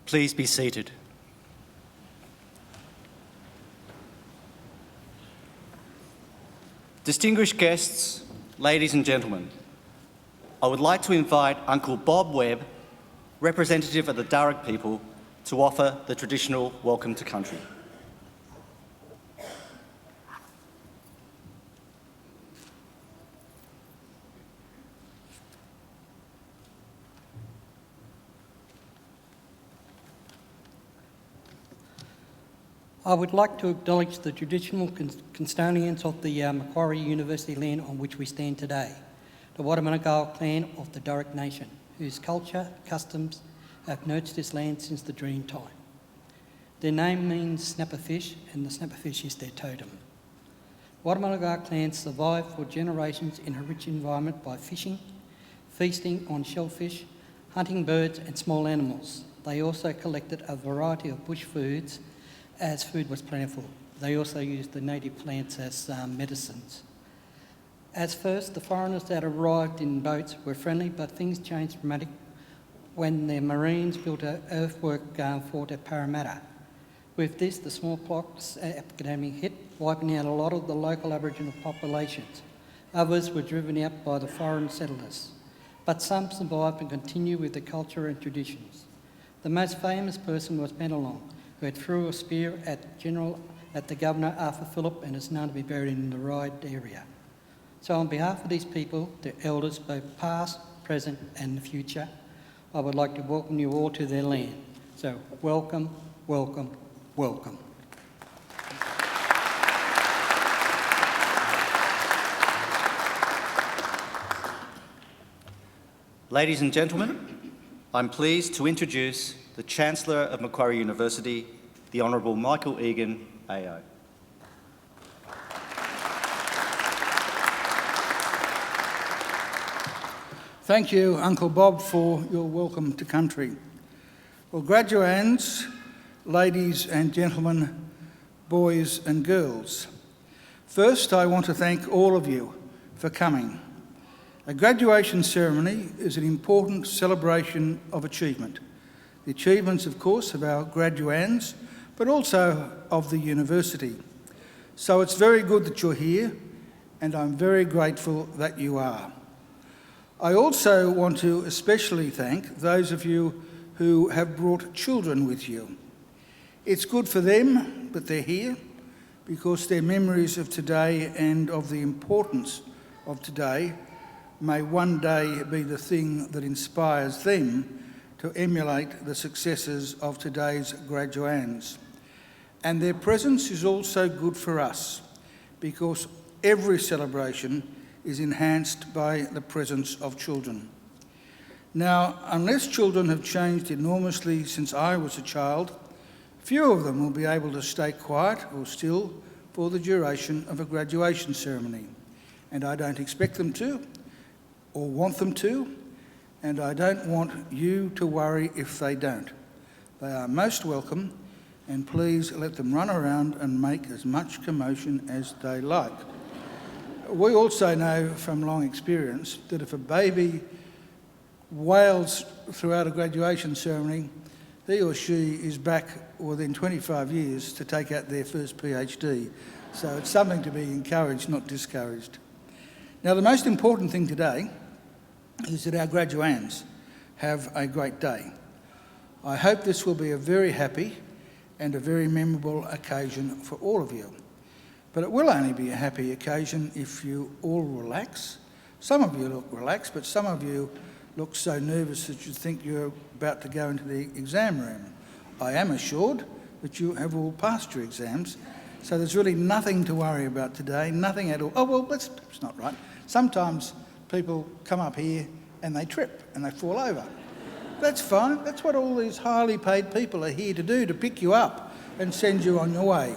Please be seated. Distinguished guests, ladies and gentlemen, I would like to invite Uncle Bob Webb, representative of the Darug people, to offer the traditional welcome to country. I would like to acknowledge the traditional custodians of the Macquarie University land on which we stand today, the Wadawurrung clan of the Darug Nation, whose culture, customs have nurtured this land since the dream time. Their name means snapper fish, and the snapper fish is their totem. Wadawurrung clans survived for generations in a rich environment by fishing, feasting on shellfish, hunting birds and small animals. They also collected a variety of bush foods as food was plentiful. They also used the native plants as medicines. At first, the foreigners that arrived in boats were friendly, but things changed dramatically when the Marines built an earthwork fort at Parramatta. With this, the smallpox epidemic hit, wiping out a lot of the local Aboriginal populations. Others were driven out by the foreign settlers, but some survived and continued with the culture and traditions. The most famous person was Benediction, who had threw a spear at the Governor Arthur Phillip and is known to be buried in the Ryde area. So on behalf of these people, their elders, both past, present and the future, I would like to welcome you all to their land. So welcome, welcome, welcome. Ladies and gentlemen, I'm pleased to introduce the Chancellor of Macquarie University, the Honourable Michael Egan, AO. Thank you, Uncle Bob, for your welcome to country. Well, graduands, ladies and gentlemen, boys and girls, first I want to thank all of you for coming. A graduation ceremony is an important celebration of achievement. The achievements, of course, of our graduands, but also of the university. So it's very good that you're here, and I'm very grateful that you are. I also want to especially thank those of you who have brought children with you. It's good for them that they're here, because their memories of today and of the importance of today may one day be the thing that inspires them to emulate the successes of today's graduands. And their presence is also good for us, because every celebration is enhanced by the presence of children. Now, unless children have changed enormously since I was a child, few of them will be able to stay quiet or still for the duration of a graduation ceremony. And I don't expect them to, or want them to, and I don't want you to worry if they don't. They are most welcome, and please let them run around and make as much commotion as they like. We also know from long experience that if a baby wails throughout a graduation ceremony, he or she is back within 25 years to take out their first PhD. So it's something to be encouraged, not discouraged. Now, the most important thing today is that our graduands have a great day. I hope this will be a very happy and a very memorable occasion for all of you. But it will only be a happy occasion if you all relax. Some of you look relaxed, but some of you look so nervous that you think you're about to go into the exam room. I am assured that you have all passed your exams, so there's really nothing to worry about today, nothing at all. Oh, well, that's not right. Sometimes people come up here and they trip and they fall over. That's fine. That's what all these highly paid people are here to do, to pick you up and send you on your way.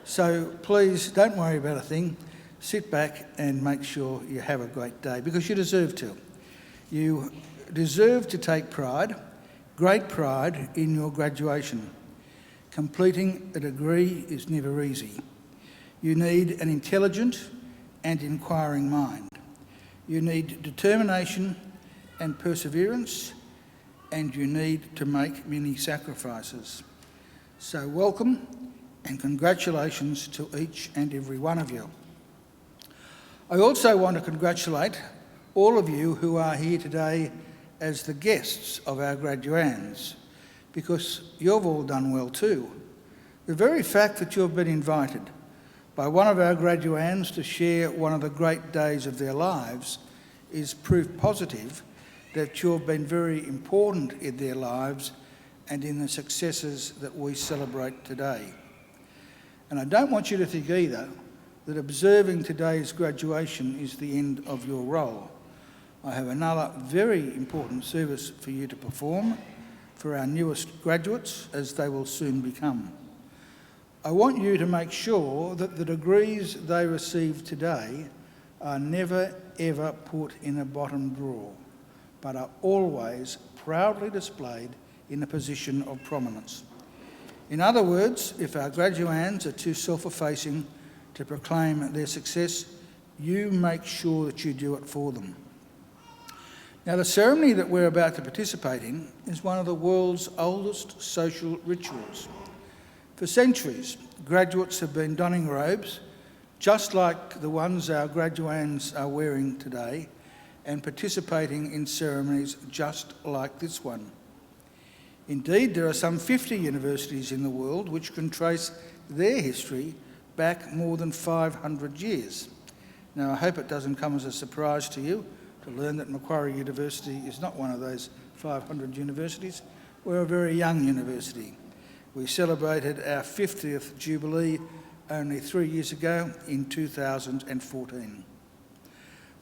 So please don't worry about a thing. Sit back and make sure you have a great day, because you deserve to. You deserve to take pride, great pride, in your graduation. Completing a degree is never easy. You need an intelligent and inquiring mind. You need determination and perseverance, and you need to make many sacrifices. So welcome and congratulations to each and every one of you. I also want to congratulate all of you who are here today as the guests of our graduands, because you've all done well too. The very fact that you've been invited by one of our graduands to share one of the great days of their lives is proof positive that you've been very important in their lives and in the successes that we celebrate today. And I don't want you to think either that observing today's graduation is the end of your role. I have another very important service for you to perform for our newest graduates, as they will soon become. I want you to make sure that the degrees they receive today are never ever put in a bottom drawer, but are always proudly displayed in a position of prominence. In other words, if our graduands are too self-effacing to proclaim their success, you make sure that you do it for them. Now, the ceremony that we're about to participate in is one of the world's oldest social rituals. For centuries, graduates have been donning robes just like the ones our graduands are wearing today and participating in ceremonies just like this one. Indeed, there are some 50 universities in the world which can trace their history back more than 500 years. Now, I hope it doesn't come as a surprise to you to learn that Macquarie University is not one of those 500 universities. We're a very young university. We celebrated our 50th Jubilee only 3 years ago in 2014.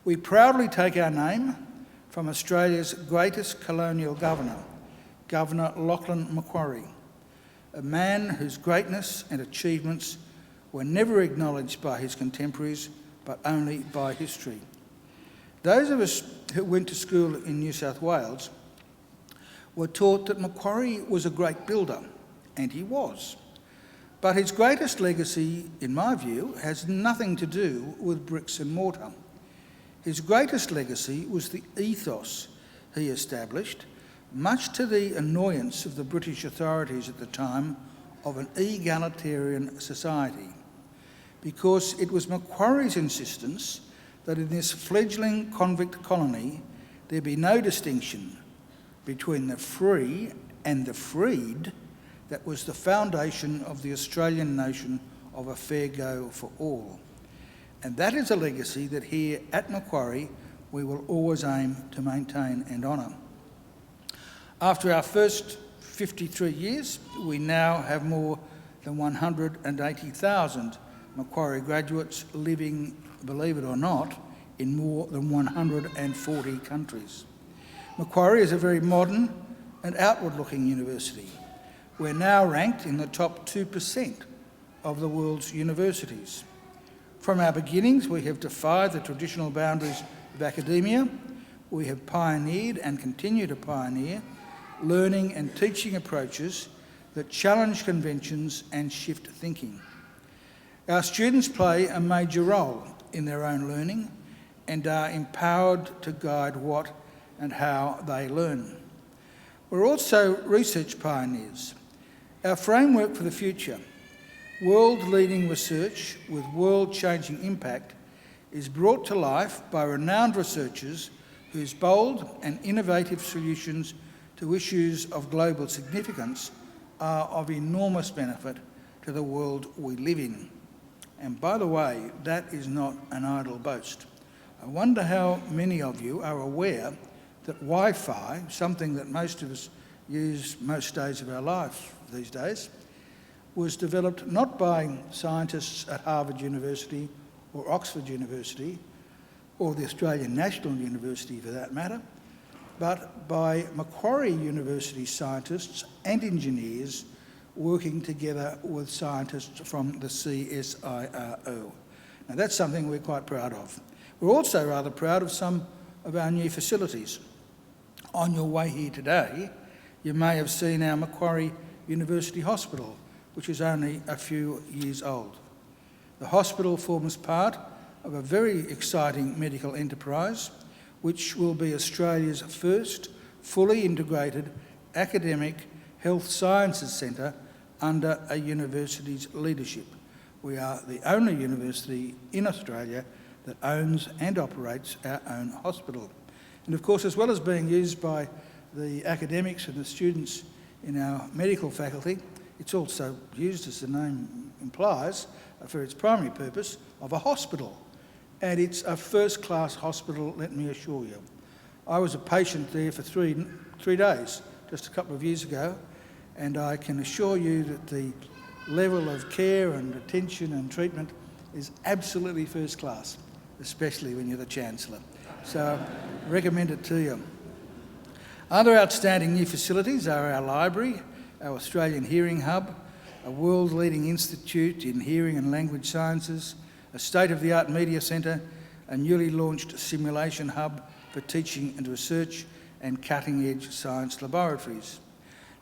We proudly take our name from Australia's greatest colonial governor, Governor Lachlan Macquarie, a man whose greatness and achievements were never acknowledged by his contemporaries, but only by history. Those of us who went to school in New South Wales were taught that Macquarie was a great builder, and he was. But his greatest legacy, in my view, has nothing to do with bricks and mortar. His greatest legacy was the ethos he established, much to the annoyance of the British authorities at the time, of an egalitarian society, because it was Macquarie's insistence that in this fledgling convict colony there be no distinction between the free and the freed that was the foundation of the Australian notion of a fair go for all. And that is a legacy that here at Macquarie we will always aim to maintain and honour. After our first 53 years, we now have more than 180,000 Macquarie graduates living, believe it or not, in more than 140 countries. Macquarie is a very modern and outward-looking university. We're now ranked in the top 2% of the world's universities. From our beginnings, we have defied the traditional boundaries of academia. We have pioneered and continue to pioneer learning and teaching approaches that challenge conventions and shift thinking. Our students play a major role in their own learning and are empowered to guide what and how they learn. We're also research pioneers. Our framework for the future, world-leading research with world-changing impact, is brought to life by renowned researchers whose bold and innovative solutions to issues of global significance are of enormous benefit to the world we live in. And by the way, that is not an idle boast. I wonder how many of you are aware that Wi-Fi, something that most of us use most days of our life these days, was developed not by scientists at Harvard University or Oxford University, or the Australian National University for that matter, but by Macquarie University scientists and engineers working together with scientists from the CSIRO. Now that's something we're quite proud of. We're also rather proud of some of our new facilities. On your way here today, you may have seen our Macquarie University Hospital, which is only a few years old. The hospital forms part of a very exciting medical enterprise, which will be Australia's first fully integrated academic health sciences centre under a university's leadership. We are the only university in Australia that owns and operates our own hospital. And of course, as well as being used by the academics and the students in our medical faculty, it's also used, as the name implies, for its primary purpose of a hospital. And it's a first-class hospital, let me assure you. I was a patient there for three days, just a couple of years ago, and I can assure you that the level of care and attention and treatment is absolutely first class, especially when you're the Chancellor. So I recommend it to you. Other outstanding new facilities are our library, our Australian Hearing Hub, a world-leading institute in hearing and language sciences, a state-of-the-art media centre, a newly launched simulation hub for teaching and research, and cutting-edge science laboratories.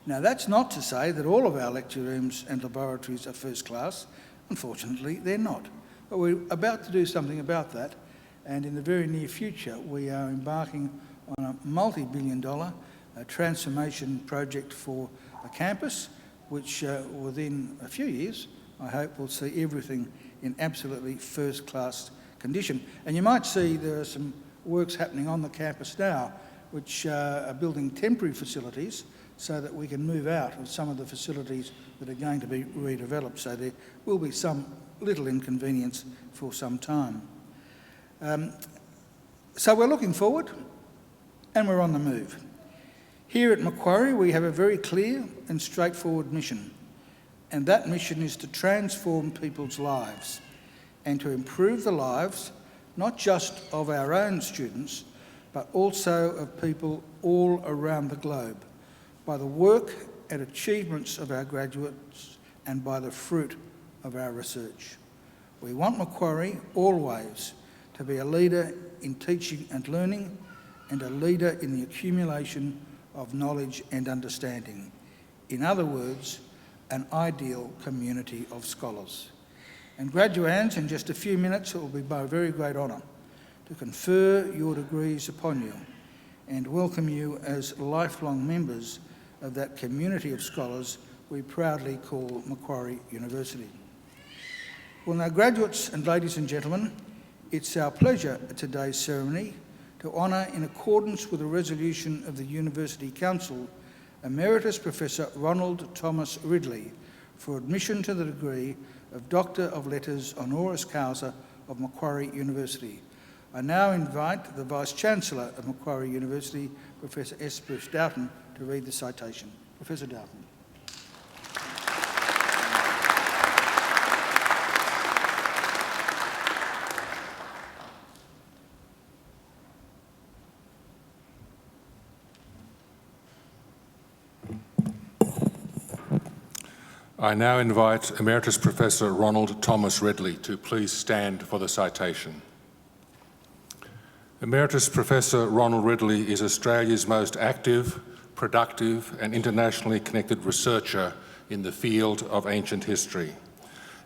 Now, that's not to say that all of our lecture rooms and laboratories are first class. Unfortunately, they're not. But we're about to do something about that, and in the very near future, we are embarking on a multi-billion-dollar transformation project for a campus, which within a few years, I hope, will see everything in absolutely first-class condition. And you might see there are some works happening on the campus now, which are building temporary facilities so that we can move out of some of the facilities that are going to be redeveloped. So there will be some little inconvenience for some time. So we're looking forward and we're on the move. Here at Macquarie, we have a very clear and straightforward mission, and that mission is to transform people's lives and to improve the lives not just of our own students, but also of people all around the globe, by the work and achievements of our graduates and by the fruit of our research. We want Macquarie always to be a leader in teaching and learning and a leader in the accumulation of knowledge and understanding. In other words, an ideal community of scholars. And graduands, in just a few minutes, it will be my very great honour to confer your degrees upon you and welcome you as lifelong members of that community of scholars we proudly call Macquarie University. Well, now, graduates and ladies and gentlemen, it's our pleasure at today's ceremony to honour, in accordance with a resolution of the University Council, Emeritus Professor Ronald Thomas Ridley for admission to the degree of Doctor of Letters Honoris Causa of Macquarie University. I now invite the Vice-Chancellor of Macquarie University, Professor S. Bruce Doughton, to read the citation. Professor Doughton. I now invite Emeritus Professor Ronald Thomas Ridley to please stand for the citation. Emeritus Professor Ronald Ridley is Australia's most active, productive and internationally connected researcher in the field of ancient history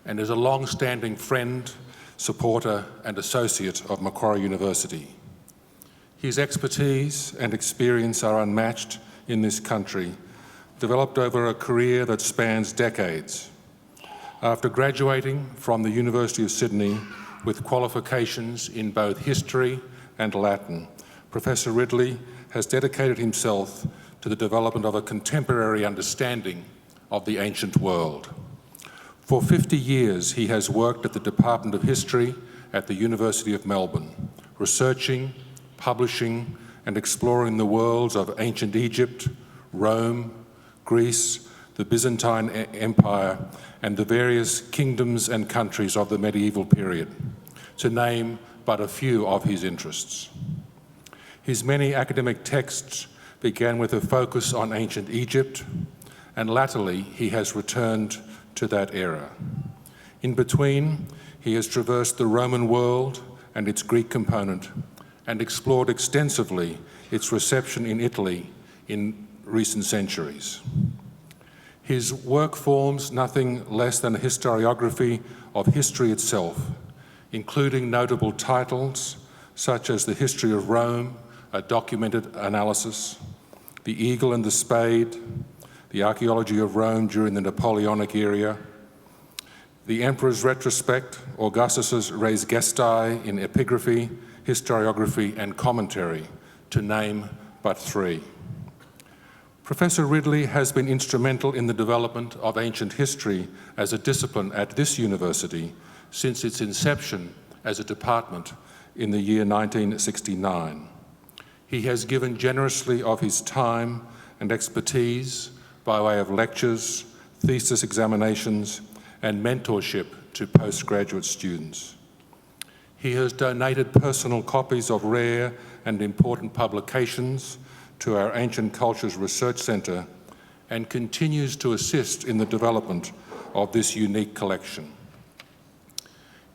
and is a long-standing friend, supporter and associate of Macquarie University. His expertise and experience are unmatched in this country, developed over a career that spans decades. After graduating from the University of Sydney with qualifications in both history and Latin, Professor Ridley has dedicated himself to the development of a contemporary understanding of the ancient world. For 50 years, he has worked at the Department of History at the University of Melbourne, researching, publishing, and exploring the worlds of ancient Egypt, Rome, Greece, the Byzantine Empire, and the various kingdoms and countries of the medieval period, to name but a few of his interests. His many academic texts began with a focus on ancient Egypt, and latterly he has returned to that era. In between, he has traversed the Roman world and its Greek component, and explored extensively its reception in Italy in recent centuries. His work forms nothing less than a historiography of history itself, including notable titles such as The History of Rome, a documented analysis, the eagle and the spade, the archaeology of Rome during the Napoleonic era, the Emperor's retrospect, Augustus's res gestae in epigraphy, historiography and commentary, to name but three. Professor Ridley has been instrumental in the development of ancient history as a discipline at this university since its inception as a department in the year 1969. He has given generously of his time and expertise by way of lectures, thesis examinations, and mentorship to postgraduate students. He has donated personal copies of rare and important publications to our Ancient Cultures Research Centre and continues to assist in the development of this unique collection.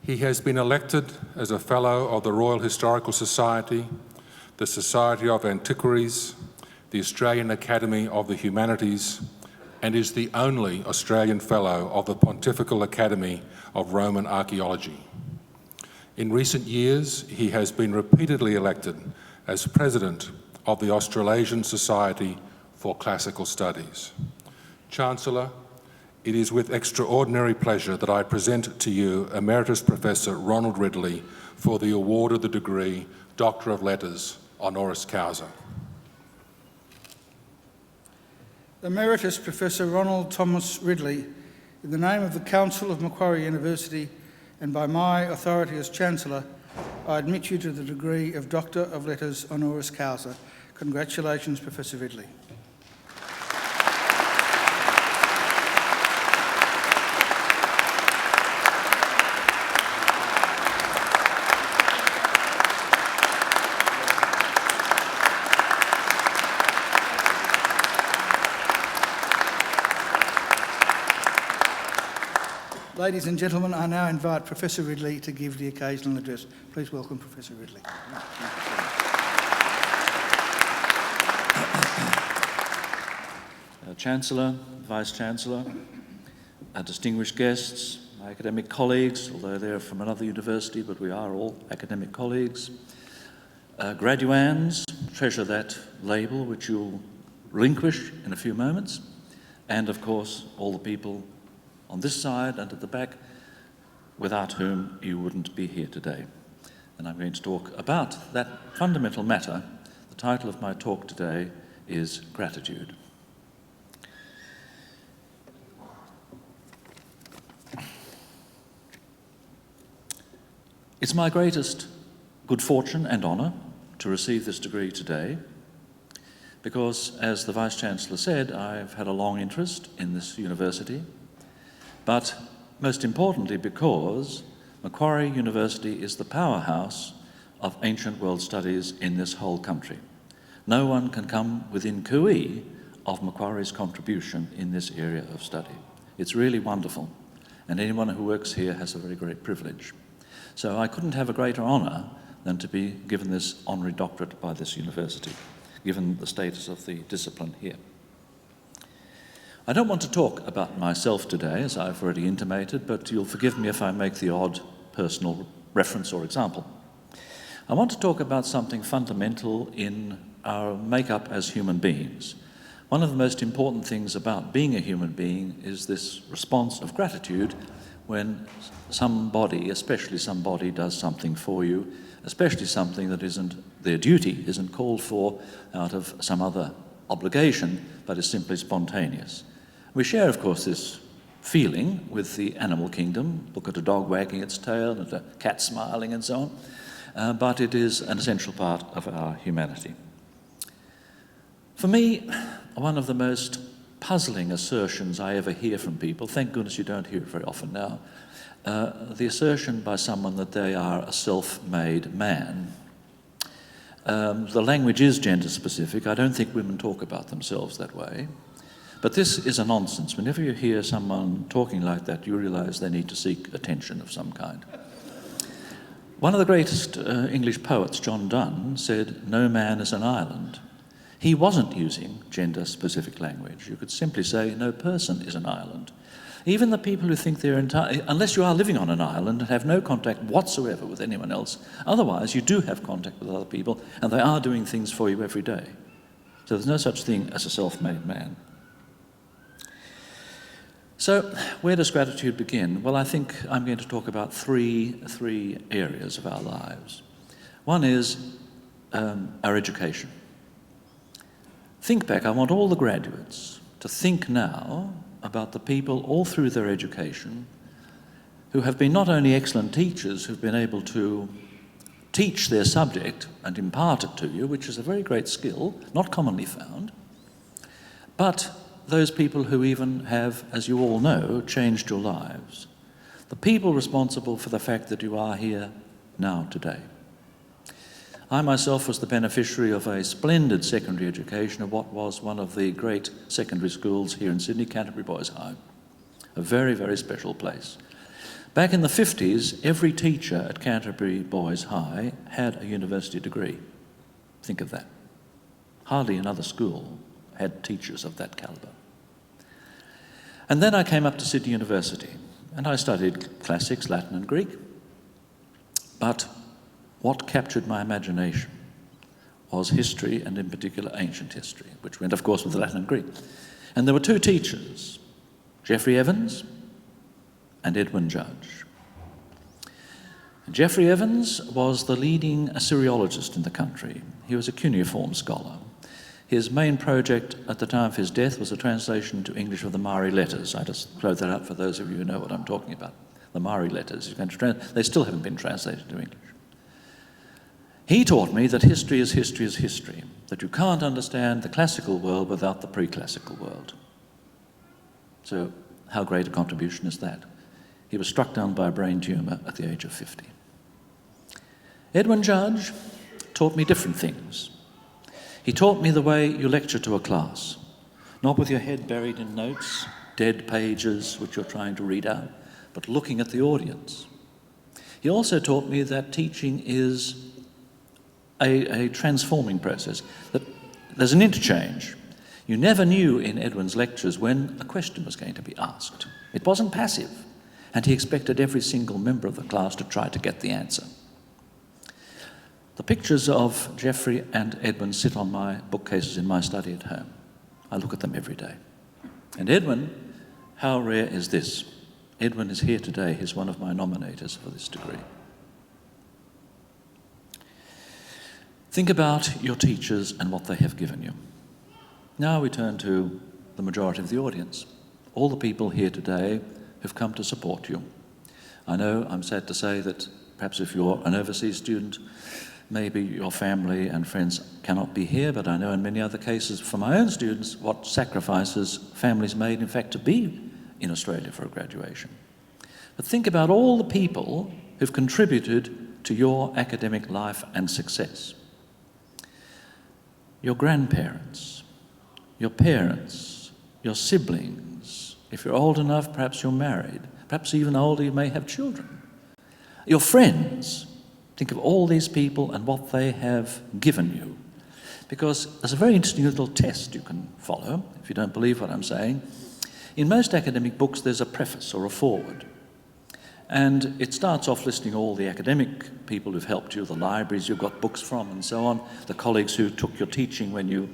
He has been elected as a Fellow of the Royal Historical Society, the Society of Antiquaries, the Australian Academy of the Humanities, and is the only Australian Fellow of the Pontifical Academy of Roman Archaeology. In recent years, he has been repeatedly elected as President of the Australasian Society for Classical Studies. Chancellor, it is with extraordinary pleasure that I present to you Emeritus Professor Ronald Ridley for the award of the degree Doctor of Letters, honoris causa. Emeritus Professor Ronald Thomas Ridley, in the name of the Council of Macquarie University and by my authority as Chancellor, I admit you to the degree of Doctor of Letters honoris causa. Congratulations, Professor Ridley. Ladies and gentlemen, I now invite Professor Ridley to give the occasional address. Please welcome Professor Ridley. Chancellor, Vice-Chancellor, distinguished guests, my academic colleagues, although they're from another university, but we are all academic colleagues, graduands, treasure that label which you'll relinquish in a few moments, and of course all the people on this side and at the back, without whom you wouldn't be here today. And I'm going to talk about that fundamental matter. The title of my talk today is Gratitude. It's my greatest good fortune and honour to receive this degree today because, as the Vice-Chancellor said, I've had a long interest in this university, but most importantly because Macquarie University is the powerhouse of ancient world studies in this whole country. No one can come within cooee of Macquarie's contribution in this area of study. It's really wonderful, and anyone who works here has a very great privilege. So I couldn't have a greater honour than to be given this honorary doctorate by this university, given the status of the discipline here. I don't want to talk about myself today, as I've already intimated, but you'll forgive me if I make the odd personal reference or example. I want to talk about something fundamental in our makeup as human beings. One of the most important things about being a human being is this response of gratitude when somebody, especially somebody, does something for you, especially something that isn't their duty, isn't called for out of some other obligation, but is simply spontaneous. We share, of course, this feeling with the animal kingdom. Look at a dog wagging its tail and a cat smiling and so on. But it is an essential part of our humanity. For me, one of the most puzzling assertions I ever hear from people, thank goodness you don't hear it very often now, the assertion by someone that they are a self-made man. The language is gender-specific. I don't think women talk about themselves that way. But this is a nonsense. Whenever you hear someone talking like that, you realise they need to seek attention of some kind. One of the greatest English poets, John Donne, said, "No man is an island." He wasn't using gender-specific language. You could simply say, no person is an island. Even the people who think they're unless you are living on an island and have no contact whatsoever with anyone else, otherwise you do have contact with other people and they are doing things for you every day. So there's no such thing as a self-made man. So where does gratitude begin? Well, I think I'm going to talk about three areas of our lives. One is our education. Think back. I want all the graduates to think now about the people all through their education who have been not only excellent teachers, who've been able to teach their subject and impart it to you, which is a very great skill, not commonly found, but those people who even have, as you all know, changed your lives. The people responsible for the fact that you are here now today. I myself was the beneficiary of a splendid secondary education at what was one of the great secondary schools here in Sydney, Canterbury Boys High. A very, very special place. Back in the 50s, every teacher at Canterbury Boys High had a university degree. Think of that. Hardly another school had teachers of that calibre. And then I came up to Sydney University and I studied classics, Latin and Greek. But what captured my imagination was history, and in particular ancient history, which went of course with Latin and Greek. And there were two teachers, Geoffrey Evans and Edwin Judge. Geoffrey Evans was the leading Assyriologist in the country. He was a cuneiform scholar. His main project at the time of his death was a translation to English of the Macquarie letters. I just throw that out for those of you who know what I'm talking about. The Macquarie letters. They still haven't been translated to English. He taught me that history is history, that you can't understand the classical world without the pre-classical world. So how great a contribution is that? He was struck down by a brain tumour at the age of 50. Edwin Judge taught me different things. He taught me the way you lecture to a class, not with your head buried in notes, dead pages which you're trying to read out, but looking at the audience. He also taught me that teaching is a transforming process, that there's an interchange. You never knew in Edwin's lectures when a question was going to be asked. It wasn't passive, and he expected every single member of the class to try to get the answer. The pictures of Geoffrey and Edwin sit on my bookcases in my study at home. I look at them every day. And Edwin, how rare is this? Edwin is here today. He's one of my nominators for this degree. Think about your teachers and what they have given you. Now we turn to the majority of the audience, all the people here today who've come to support you. I know, I'm sad to say that perhaps if you're an overseas student, maybe your family and friends cannot be here, but I know in many other cases for my own students what sacrifices families made, in fact, to be in Australia for a graduation. But think about all the people who've contributed to your academic life and success. Your grandparents, your parents, your siblings. If you're old enough, perhaps you're married. Perhaps even older, you may have children. Your friends. Think of all these people and what they have given you. Because there's a very interesting little test you can follow, if you don't believe what I'm saying. In most academic books, there's a preface or a foreword. And it starts off listing all the academic people who've helped you, the libraries you've got books from and so on, the colleagues who took your teaching when you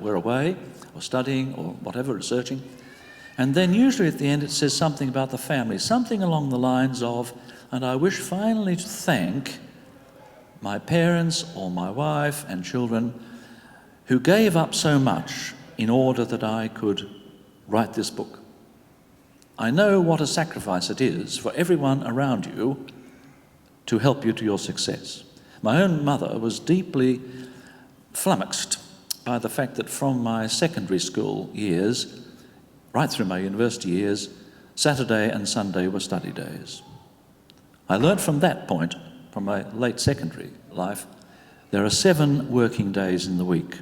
were away or studying or whatever, researching. And then usually at the end it says something about the family, something along the lines of, and I wish finally to thank my parents or my wife and children who gave up so much in order that I could write this book. I know what a sacrifice it is for everyone around you to help you to your success. My own mother was deeply flummoxed by the fact that from my secondary school years, right through my university years, Saturday and Sunday were study days. I learnt from that point, from my late secondary life, there are 7 working days in the week.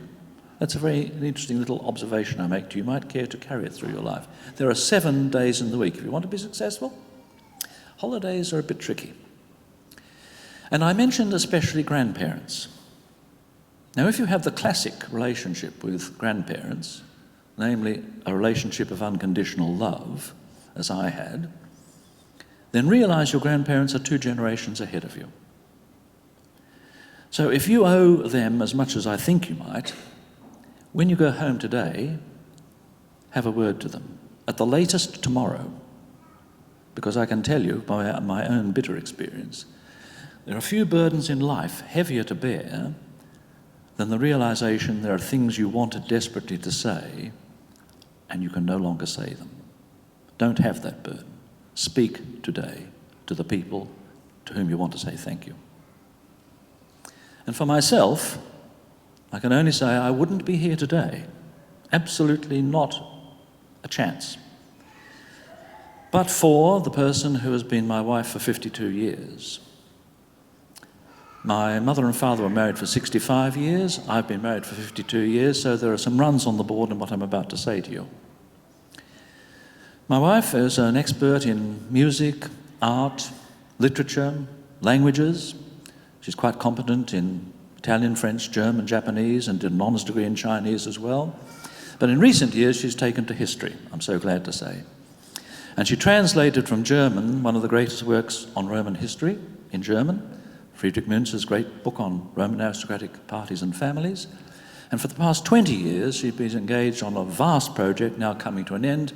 That's a very interesting little observation I make to you. You might care to carry it through your life. There are 7 days in the week. If you want to be successful, holidays are a bit tricky. And I mentioned especially grandparents. Now, if you have the classic relationship with grandparents, namely a relationship of unconditional love, as I had, then realise your grandparents are 2 generations ahead of you. So if you owe them as much as I think you might, when you go home today, have a word to them. At the latest tomorrow, because I can tell you by my own bitter experience, there are few burdens in life heavier to bear than the realization there are things you wanted desperately to say and you can no longer say them. Don't have that burden. Speak today to the people to whom you want to say thank you. And for myself, I can only say I wouldn't be here today. Absolutely not a chance. But for the person who has been my wife for 52 years. My mother and father were married for 65 years. I've been married for 52 years, so there are some runs on the board in what I'm about to say to you. My wife is an expert in music, art, literature, languages. She's quite competent in Italian, French, German, Japanese, and did an honours degree in Chinese as well. But in recent years, she's taken to history, I'm so glad to say. And she translated from German one of the greatest works on Roman history in German, Friedrich Münz's great book on Roman aristocratic parties and families. And for the past 20 years, she's been engaged on a vast project now coming to an end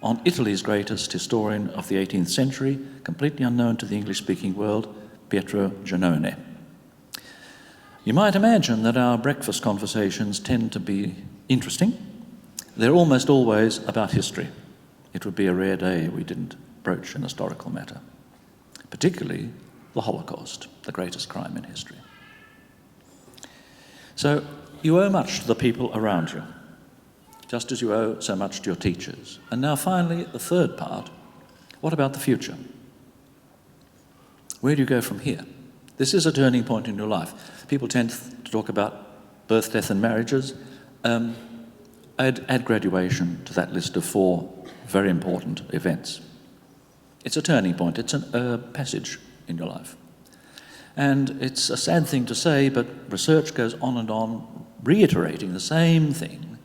on Italy's greatest historian of the 18th century, completely unknown to the English-speaking world, Pietro Giannone. You might imagine that our breakfast conversations tend to be interesting. They're almost always about history. It would be a rare day we didn't broach an historical matter, particularly the Holocaust, the greatest crime in history. So you owe much to the people around you, just as you owe so much to your teachers. And now finally, the third part, what about the future? Where do you go from here? This is a turning point in your life. People tend to talk about birth, death and marriages. Add graduation to that list of 4 very important events. It's a turning point, it's a passage in your life. And it's a sad thing to say, but research goes on and on, reiterating the same thing,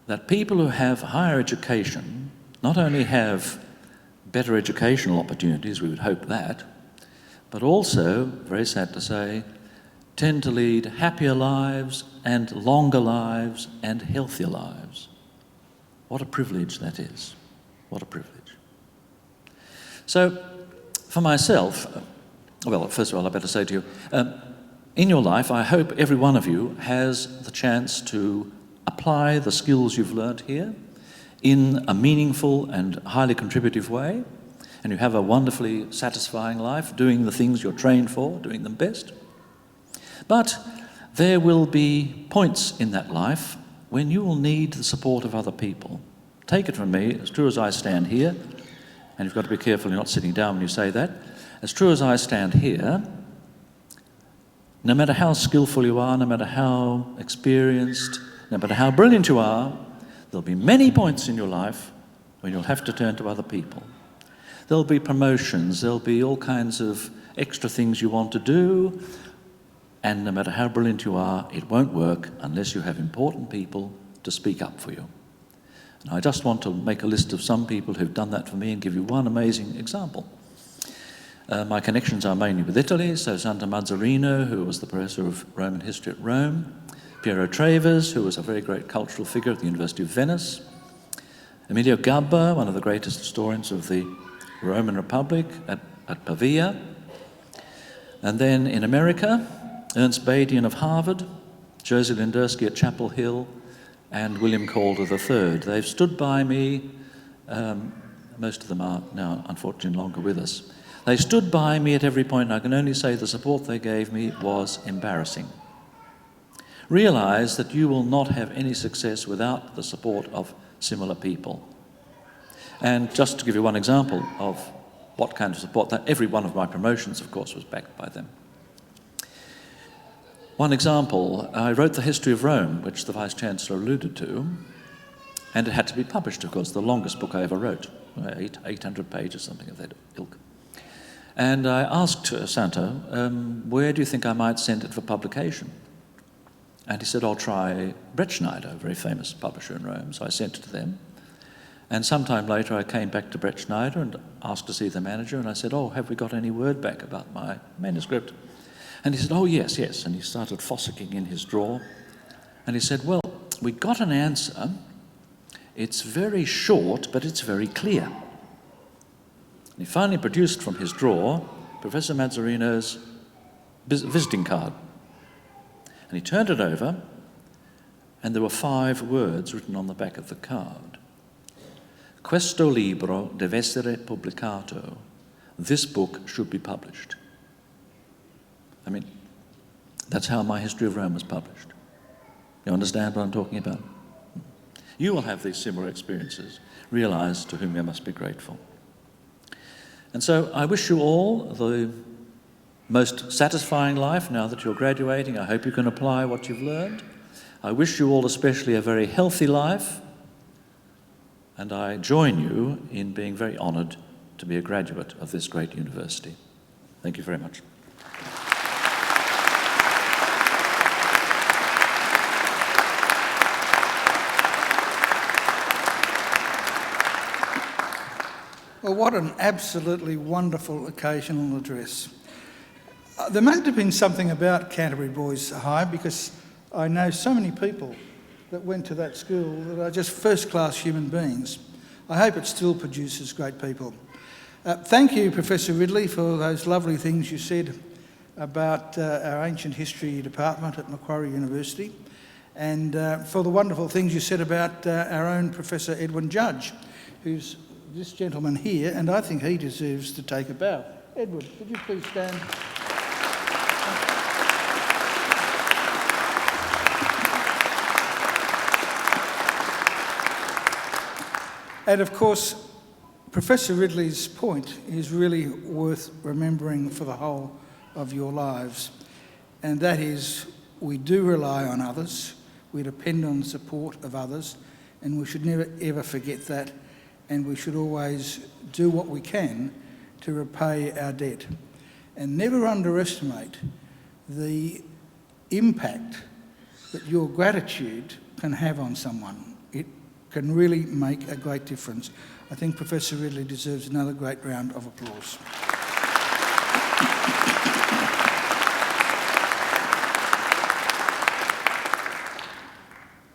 that people who have higher education not only have better educational opportunities, we would hope that, but also, very sad to say, tend to lead happier lives and longer lives and healthier lives. What a privilege that is. What a privilege. So, for myself, well, first of all, I better say to you, in your life, I hope every one of you has the chance to apply the skills you've learnt here in a meaningful and highly contributive way, and you have a wonderfully satisfying life, doing the things you're trained for, doing them best. But there will be points in that life when you will need the support of other people. Take it from me, as true as I stand here, and you've got to be careful you're not sitting down when you say that, as true as I stand here, no matter how skillful you are, no matter how experienced, no matter how brilliant you are, there'll be many points in your life when you'll have to turn to other people. There'll be promotions, there'll be all kinds of extra things you want to do, and no matter how brilliant you are, it won't work unless you have important people to speak up for you. And I just want to make a list of some people who've done that for me and give you one amazing example. My connections are mainly with Italy, so Santa Mazzarino, who was the professor of Roman history at Rome, Piero Treves, who was a very great cultural figure at the University of Venice, Emilio Gabba, one of the greatest historians of the Roman Republic at Pavia, and then in America, Ernst Badian of Harvard, Josie Lindersky at Chapel Hill, and William Calder III. They've stood by me, most of them are now unfortunately no longer with us. They stood by me at every point, and I can only say the support they gave me was embarrassing. Realise that you will not have any success without the support of similar people. And just to give you one example of what kind of support, that every one of my promotions, of course, was backed by them. One example, I wrote The History of Rome, which the Vice-Chancellor alluded to, and it had to be published, of course, the longest book I ever wrote, 800 pages, something of that ilk. And I asked Santo, where do you think I might send it for publication? And he said, I'll try Bretschneider, a very famous publisher in Rome. So I sent it to them. And sometime later I came back to Bretschneider and asked to see the manager, and I said, oh, have we got any word back about my manuscript? And he said, oh, yes, yes. And he started fossicking in his drawer. And he said, well, we got an answer. It's very short, but it's very clear. He finally produced from his drawer Professor Mazzarino's visiting card. And he turned it over, and there were 5 words written on the back of the card. Questo libro deve essere pubblicato. This book should be published. I mean, that's how my History of Rome was published. You understand what I'm talking about? You will have these similar experiences. Realise to whom you must be grateful. And so I wish you all the most satisfying life now that you're graduating. I hope you can apply what you've learned. I wish you all especially a very healthy life. And I join you in being very honoured to be a graduate of this great university. Thank you very much. Well, what an absolutely wonderful occasional address. There must have been something about Canterbury Boys High, because I know so many people that went to that school that are just first-class human beings. I hope it still produces great people. Thank you, Professor Ridley, for those lovely things you said about our ancient history department at Macquarie University, and for the wonderful things you said about our own Professor Edwin Judge, who's this gentleman here, and I think he deserves to take a bow. Edward, could you please stand? And of course, Professor Ridley's point is really worth remembering for the whole of your lives, and that is, we do rely on others, we depend on the support of others, and we should never ever forget that, and we should always do what we can to repay our debt. And never underestimate the impact that your gratitude can have on someone. It can really make a great difference. I think Professor Ridley deserves another great round of applause.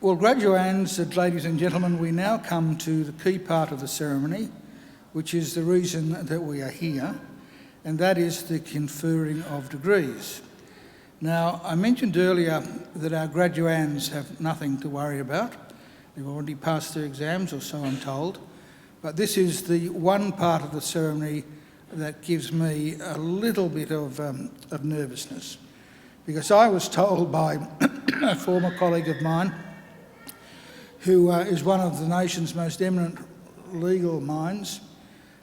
Well, graduands, ladies and gentlemen, we now come to the key part of the ceremony, which is the reason that we are here, and that is the conferring of degrees. Now, I mentioned earlier that our graduands have nothing to worry about. They've already passed their exams, or so I'm told. But this is the one part of the ceremony that gives me a little bit of nervousness, because I was told by a former colleague of mine, who is one of the nation's most eminent legal minds,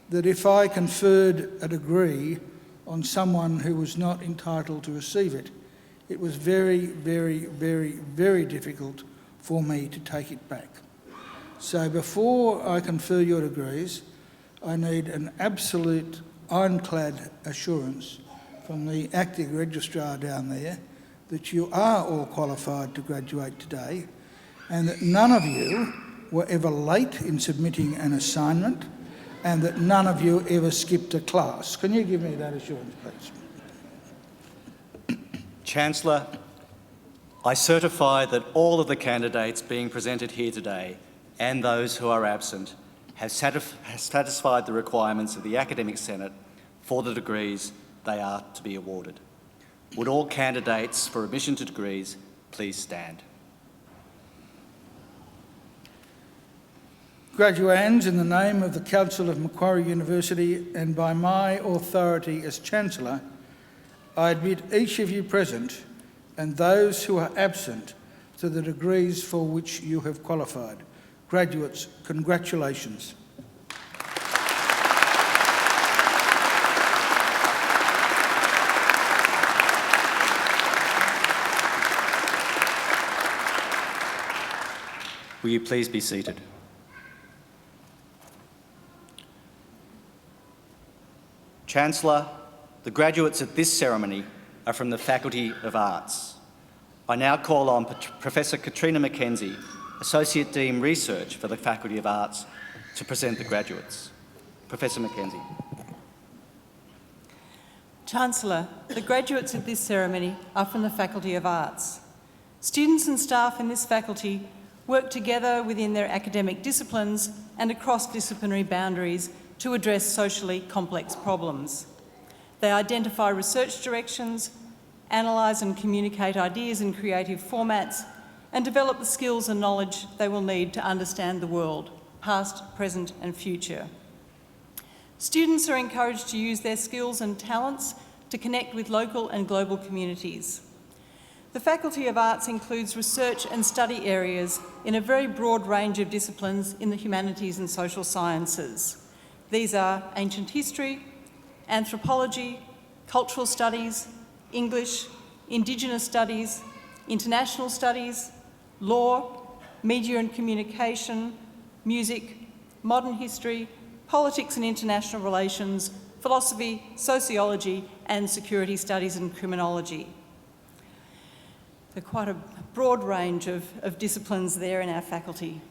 that if I conferred a degree on someone who was not entitled to receive it, it was very, very, very, very difficult for me to take it back. So before I confer your degrees, I need an absolute ironclad assurance from the acting registrar down there that you are all qualified to graduate today, and that none of you were ever late in submitting an assignment, and that none of you ever skipped a class. Can you give me that assurance, please? Chancellor, I certify that all of the candidates being presented here today and those who are absent have satisfied the requirements of the Academic Senate for the degrees they are to be awarded. Would all candidates for admission to degrees please stand? Graduands, in the name of the Council of Macquarie University and by my authority as Chancellor, I admit each of you present and those who are absent to the degrees for which you have qualified. Graduates, congratulations. Will you please be seated? Chancellor, the graduates at this ceremony are from the Faculty of Arts. I now call on Professor Katrina Mackenzie, Associate Dean Research for the Faculty of Arts, to present the graduates. Professor Mackenzie. Chancellor, the graduates at this ceremony are from the Faculty of Arts. Students and staff in this faculty work together within their academic disciplines and across disciplinary boundaries to address socially complex problems. They identify research directions, analyse and communicate ideas in creative formats, and develop the skills and knowledge they will need to understand the world, past, present and future. Students are encouraged to use their skills and talents to connect with local and global communities. The Faculty of Arts includes research and study areas in a very broad range of disciplines in the humanities and social sciences. These are ancient history, anthropology, cultural studies, English, Indigenous studies, international studies, law, media and communication, music, modern history, politics and international relations, philosophy, sociology, and security studies and criminology. There's quite a broad range of disciplines there in our faculty.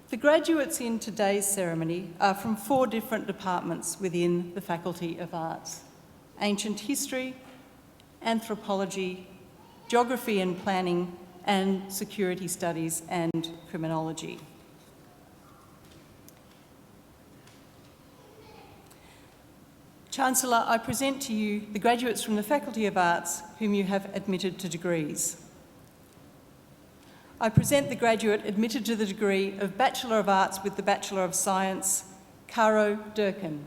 The graduates in today's ceremony are from 4 different departments within the Faculty of Arts: ancient history, anthropology, geography and planning, and security studies and criminology. Chancellor, I present to you the graduates from the Faculty of Arts whom you have admitted to degrees. I present the graduate admitted to the degree of Bachelor of Arts with the Bachelor of Science, Caro Durkin.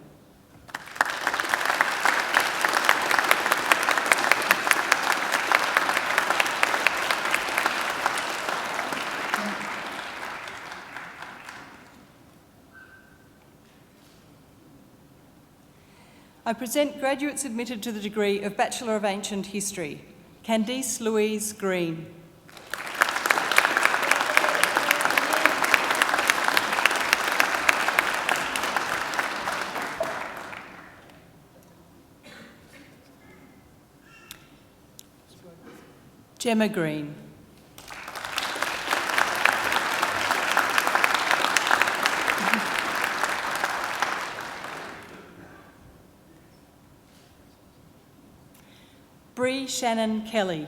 I present graduates admitted to the degree of Bachelor of Ancient History, Candice Louise Green. Gemma Green. Bree Shannon Kelly.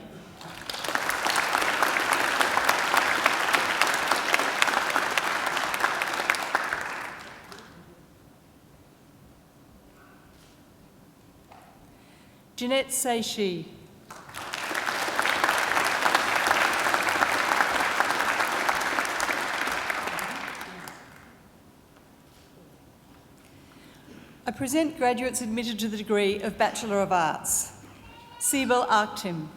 Jeanette Seishi. I present graduates admitted to the degree of Bachelor of Arts. Siebel Arktim.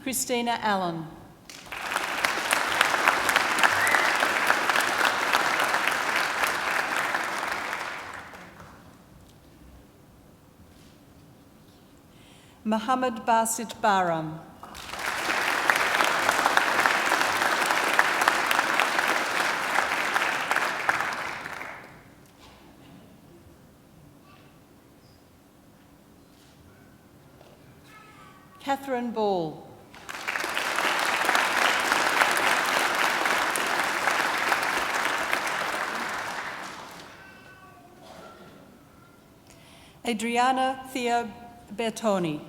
Christina Allen. Mohammed Basit Baram. Catherine Ball. Adriana Thea Bertoni.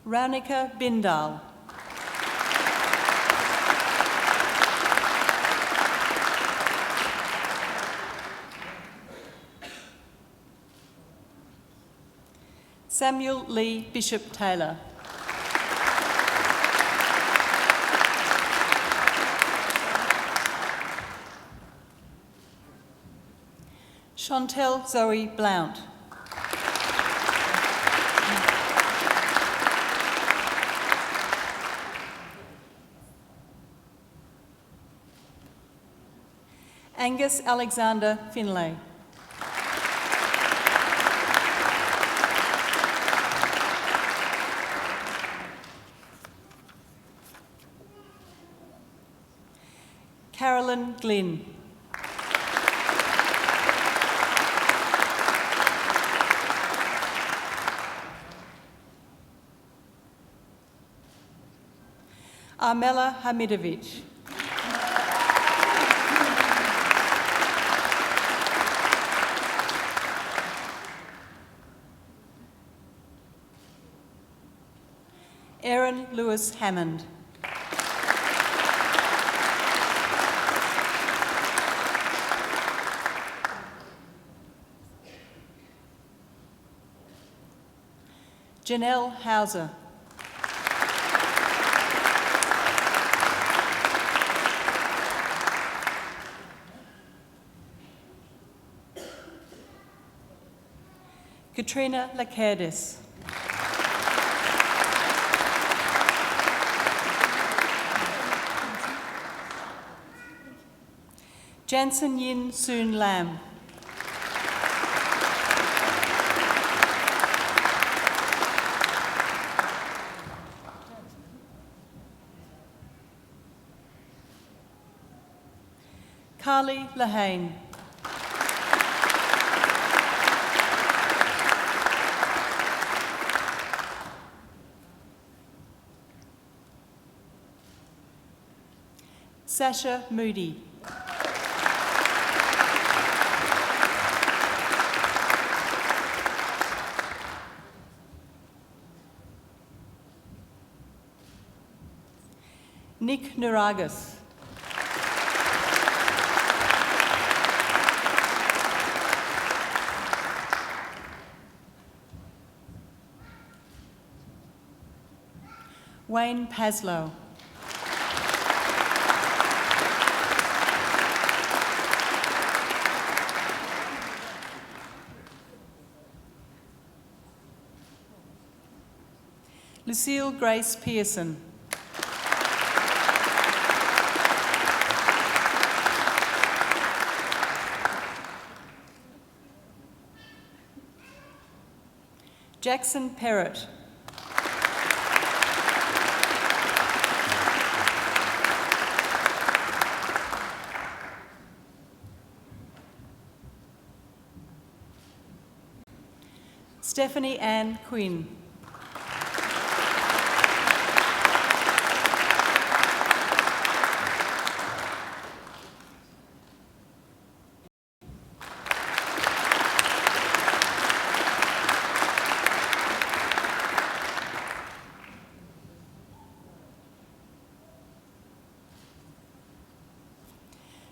Raunika Bindal. Samuel Lee Bishop Taylor. Chantel Zoe Blount. Angus Alexander Finlay. Carolyn Glynn. Armela Hamidovic. Aaron Lewis Hammond. Janelle Hauser. Katrina Lakerdis. Jansen Yin Soon Lam. Carly Lahane. Sasha Moody. Nick Naragas. Wayne Paslow. Lucille Grace Pearson. Jackson Perrott. Stephanie Ann Quinn.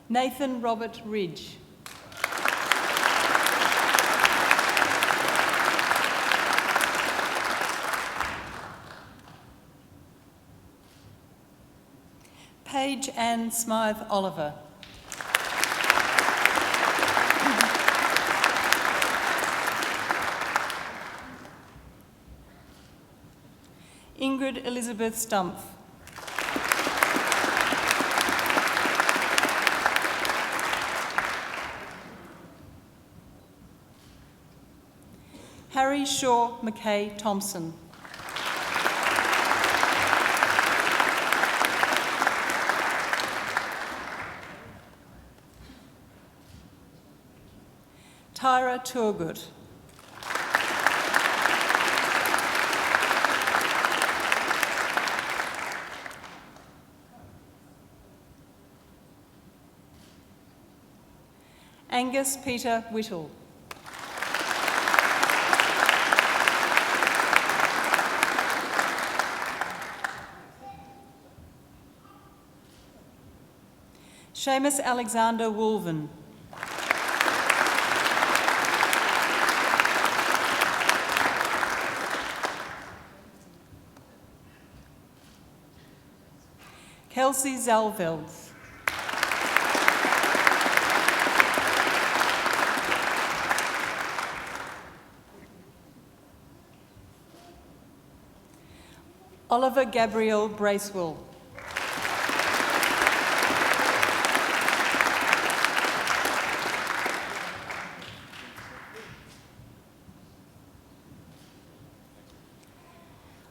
Nathan Robert Ridge. Paige Ann Smythe Oliver. Ingrid Elizabeth Stumpf. Harry Shaw McKay Thompson. Tyra Turgut. Angus Peter Whittle. Seamus Alexander Woolven. Kelsey Zalvelds. Oliver Gabriel Bracewell.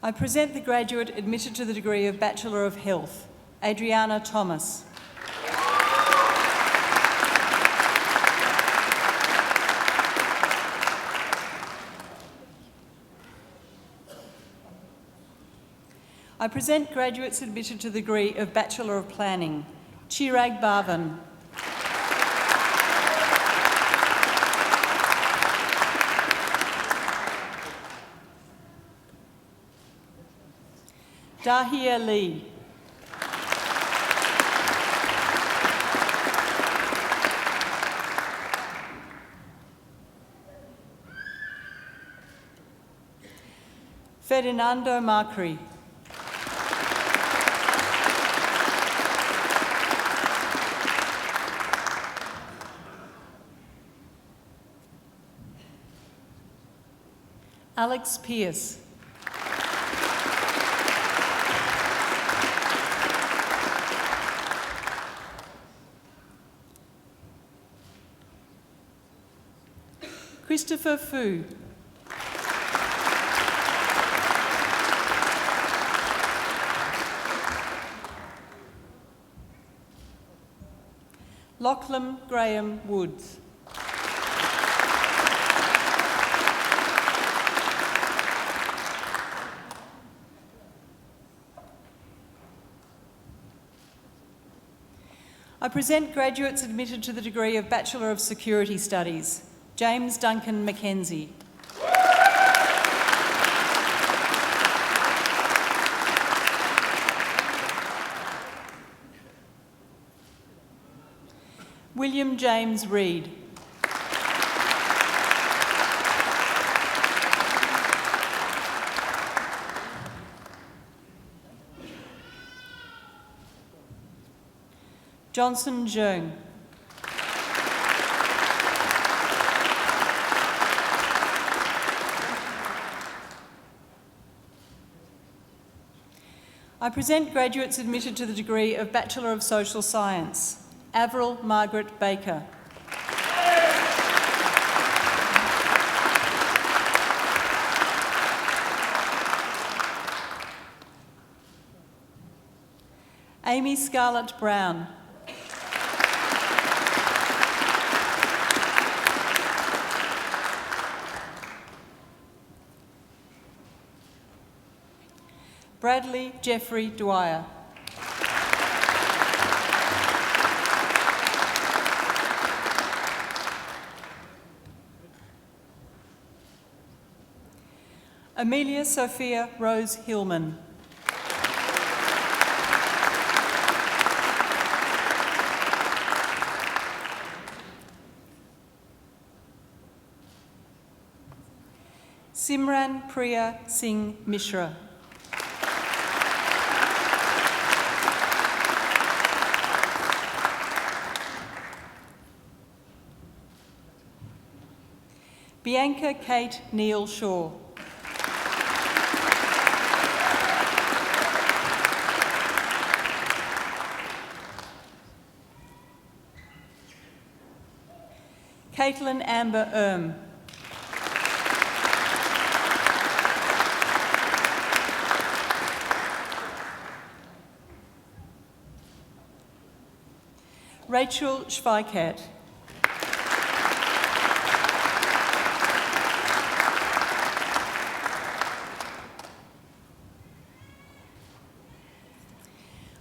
I present the graduate admitted to the degree of Bachelor of Health, Adriana Thomas. I present graduates admitted to the degree of Bachelor of Planning, Chirag Bhavan, Dahia Lee, Ferdinando Macquarie, Alex Pearce, Christopher Fu, Lachlan Graham Woods, I present graduates admitted to the degree of Bachelor of Security Studies, James Duncan Mackenzie, William James Reid, Johnson Zheng, I present graduates admitted to the degree of Bachelor of Social Science, Avril Margaret Baker, Amy Scarlett Brown, Bradley Jeffrey Dwyer, Amelia Sophia Rose Hillman, Simran Priya Singh Mishra, Bianca Kate Neal Shaw, Caitlin Amber Erm, Rachel Schweikert,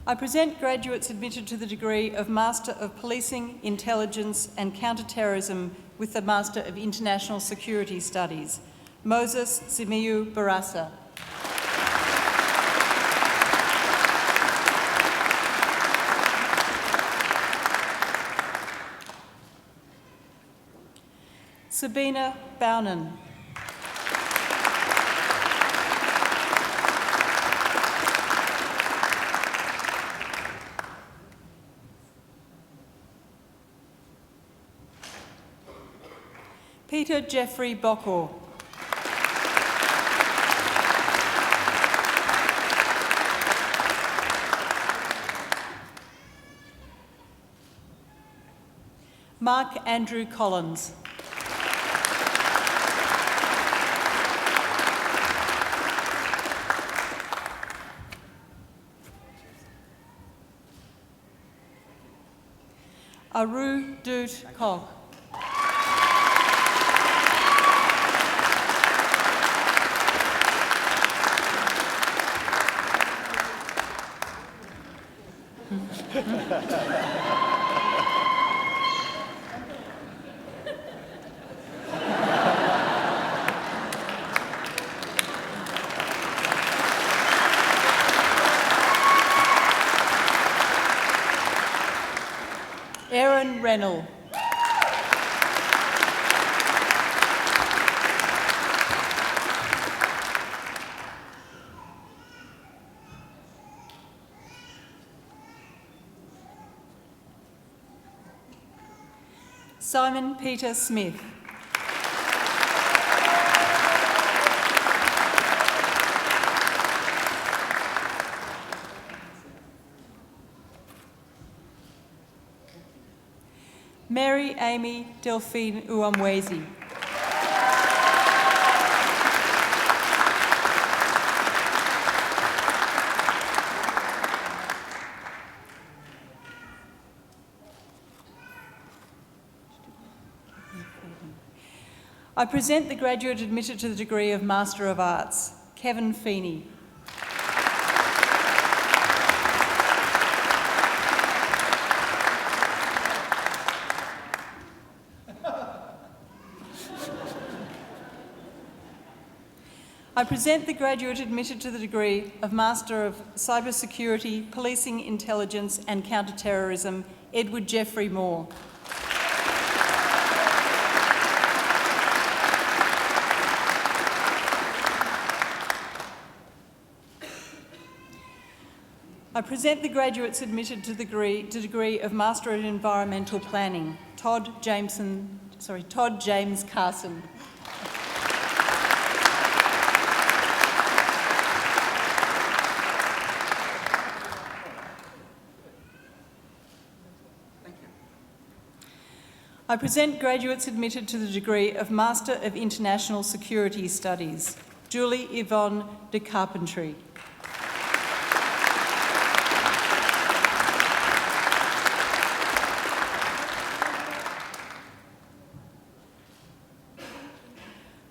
I present graduates admitted to the degree of Master of Policing, Intelligence and Counter-Terrorism with the Master of International Security Studies, Moses Simiyu Barasa, Sabina Baunan, Peter Jeffrey Bokor, Mark Andrew Collins, Aru Doot Kok, Erin Rennell. Simon Peter Smith. Mary Amy Delphine Uamwezi. I present the graduate admitted to the degree of Master of Arts, Kevin Feeney. I present the graduate admitted to the degree of Master of Cybersecurity, Policing, Intelligence and Counter-Terrorism, Edward Jeffrey Moore. I present the graduates admitted to the degree of Master in Environmental Planning, Todd James Carson. I present graduates admitted to the degree of Master of International Security Studies, Julie Yvonne de Carpentry.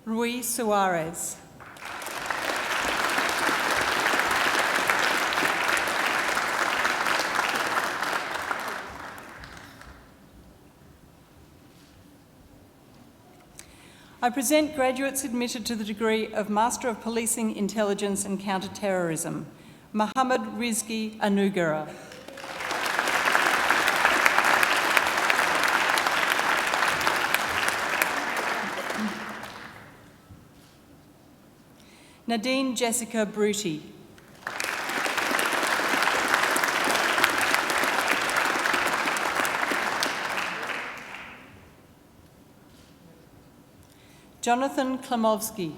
Rui Suarez. I present graduates admitted to the degree of Master of Policing, Intelligence and Counter-Terrorism, Mohammed Rizki Anugara. Nadine Jessica Bruti. Jonathan Klamovsky.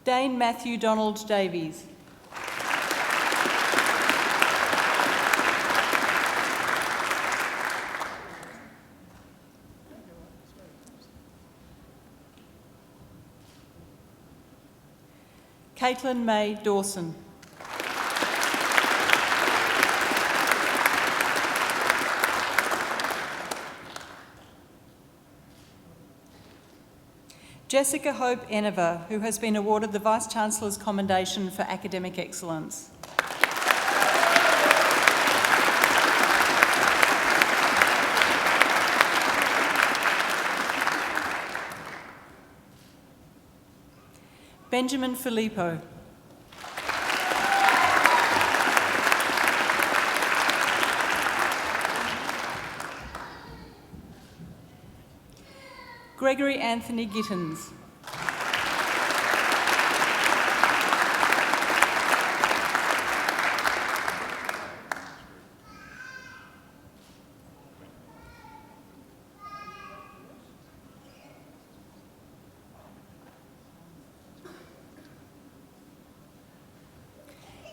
Dane Matthew Donald Davies. Caitlin May Dawson. Jessica Hope Eneva, who has been awarded the Vice-Chancellor's Commendation for Academic Excellence. Benjamin Filippo. Gregory Anthony Gittins.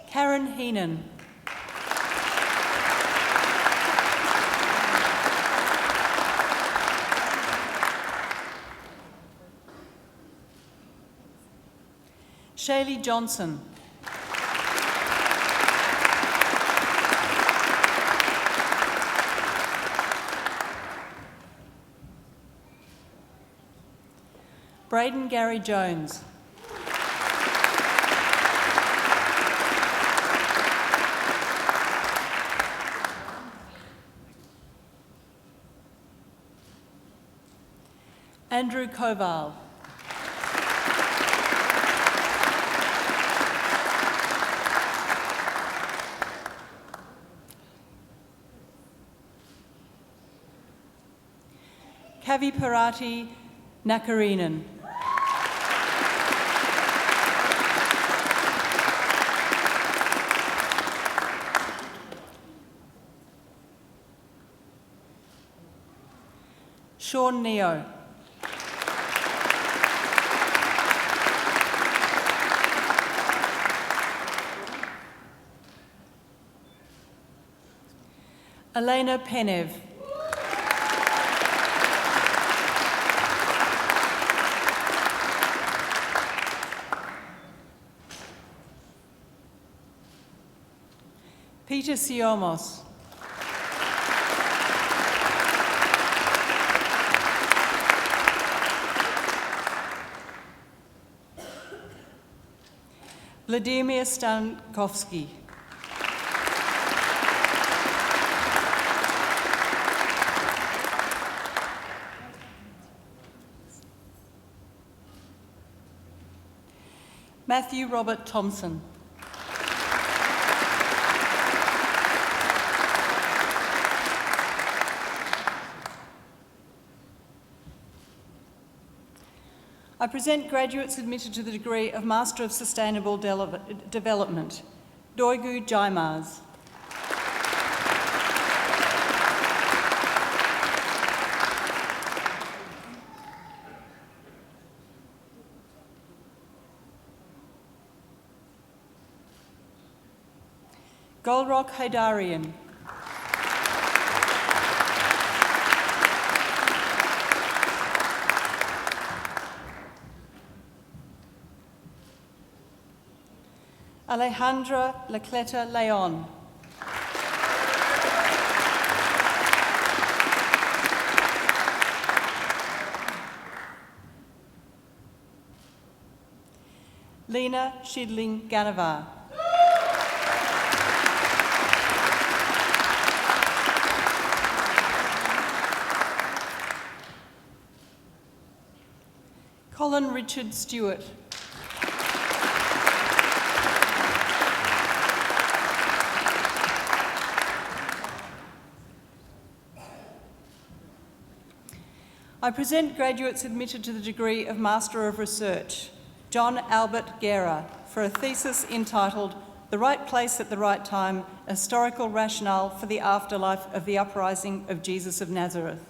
Karen Heenan. Shaylee Johnson. Braden Gary Jones. Andrew Koval. Kavi Parati Nakarinen. Sean Neo. Elena Penev. Peter Siomos. Vladimir Stankovsky. Matthew Robert Thompson. I present graduates admitted to the degree of Master of Sustainable Development, Doigu Jaimaz. Golrock Haidarian. Alejandra Lacleta Leon. Lena Shidling Ganavar. Colin Richard Stewart. I present graduates admitted to the degree of Master of Research, John Albert Guerra, for a thesis entitled The Right Place at the Right Time, a Historical Rationale for the Afterlife of the Uprising of Jesus of Nazareth.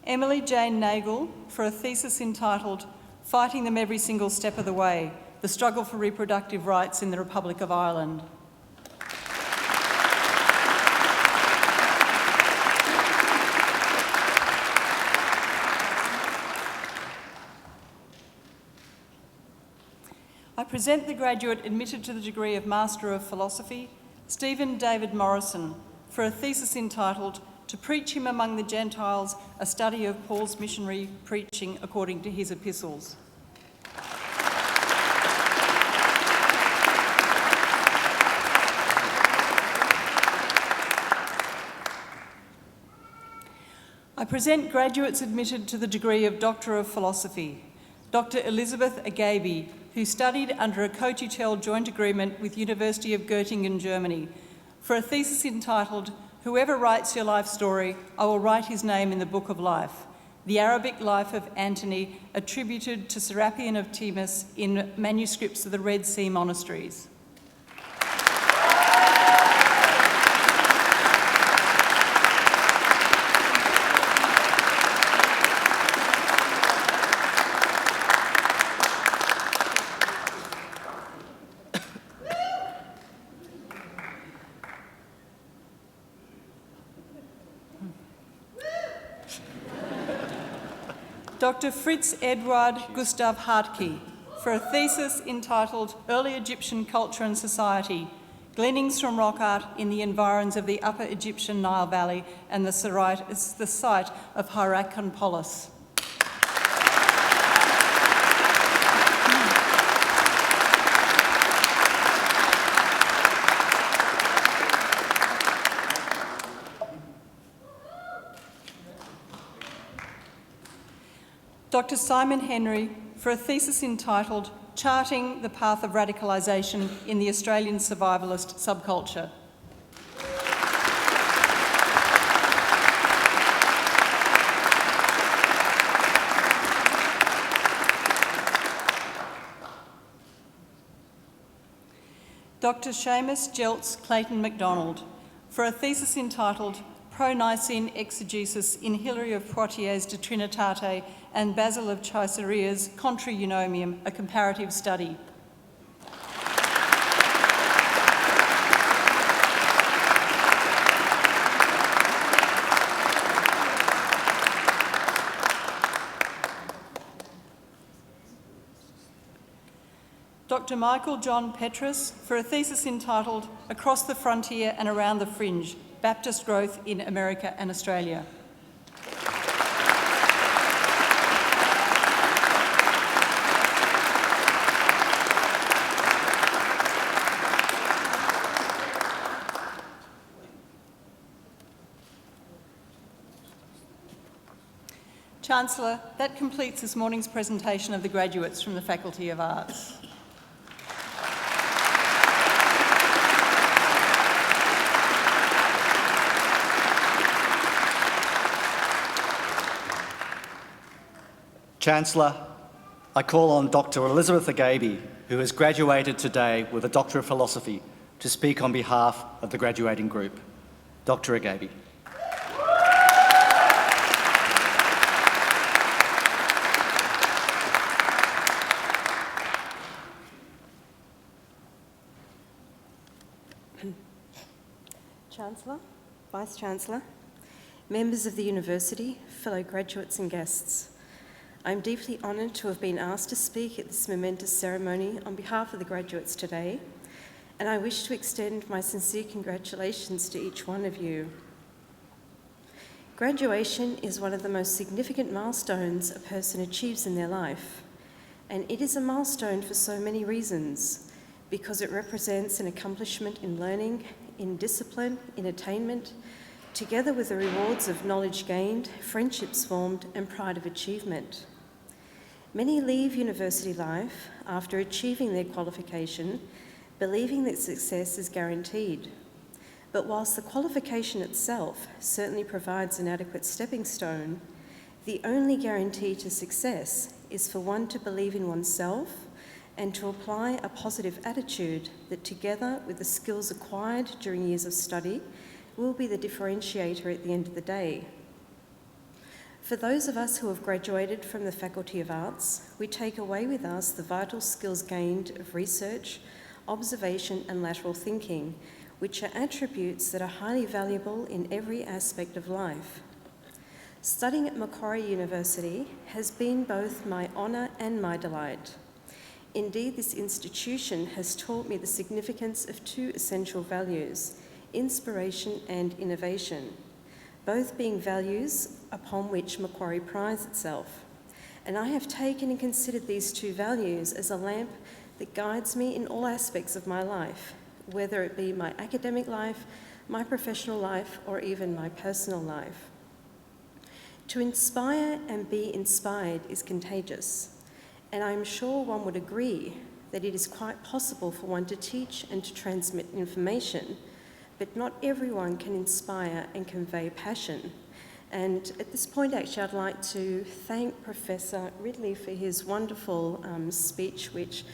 Emily Jane Nagel, for a thesis entitled Fighting Them Every Single Step of the Way, the Struggle for Reproductive Rights in the Republic of Ireland. I present the graduate admitted to the degree of Master of Philosophy, Stephen David Morrison, for a thesis entitled To Preach Him Among the Gentiles, a Study of Paul's Missionary Preaching According to His Epistles. I present graduates admitted to the degree of Doctor of Philosophy, Dr. Elizabeth Agaby, who studied under a co-tutel joint agreement with University of Göttingen, Germany, for a thesis entitled Whoever Writes Your Life Story, I Will Write His Name in the Book of Life, the Arabic life of Antony attributed to Serapion of Timus in manuscripts of the Red Sea monasteries. Dr. Fritz Eduard Gustav Hartke. for a thesis entitled Early Egyptian Culture and Society, Gleanings from Rock Art in the Environs of the Upper Egyptian Nile Valley and the site of Hierakonpolis. Dr. Simon Henry for a thesis entitled Charting the Path of Radicalisation in the Australian Survivalist Subculture. Dr. Seamus Jeltz Clayton MacDonald for a thesis entitled Pro-Nicene Exegesis in Hilary of Poitiers de Trinitate and Basil of Caesarea's Contra Eunomium, a Comparative Study. Dr. Michael John Petrus for a thesis entitled Across the Frontier and Around the Fringe, Baptist Growth in America and Australia. Chancellor, that completes this morning's presentation of the graduates from the Faculty of Arts. Chancellor, I call on Dr. Elizabeth Agaby, who has graduated today with a Doctor of Philosophy, to speak on behalf of the graduating group. Dr. Agaby. Chancellor, Vice-Chancellor, members of the University, fellow graduates and guests, I'm deeply honoured to have been asked to speak at this momentous ceremony on behalf of the graduates today, and I wish to extend my sincere congratulations to each one of you. Graduation is one of the most significant milestones a person achieves in their life, and it is a milestone for so many reasons, because it represents an accomplishment in learning, in discipline, in attainment, together with the rewards of knowledge gained, friendships formed, and pride of achievement. Many leave university life after achieving their qualification, believing that success is guaranteed. But whilst the qualification itself certainly provides an adequate stepping stone, the only guarantee to success is for one to believe in oneself and to apply a positive attitude that, together with the skills acquired during years of study, will be the differentiator at the end of the day. For those of us who have graduated from the Faculty of Arts, we take away with us the vital skills gained of research, observation and lateral thinking, which are attributes that are highly valuable in every aspect of life. Studying at Macquarie University has been both my honour and my delight. Indeed, this institution has taught me the significance of two essential values: inspiration and innovation, both being values upon which Macquarie prides itself. And I have taken and considered these two values as a lamp that guides me in all aspects of my life, whether it be my academic life, my professional life, or even my personal life. To inspire and be inspired is contagious, and I'm sure one would agree that it is quite possible for one to teach and to transmit information, but not everyone can inspire and convey passion. And at this point, actually, I'd like to thank Professor Ridley for his wonderful speech, which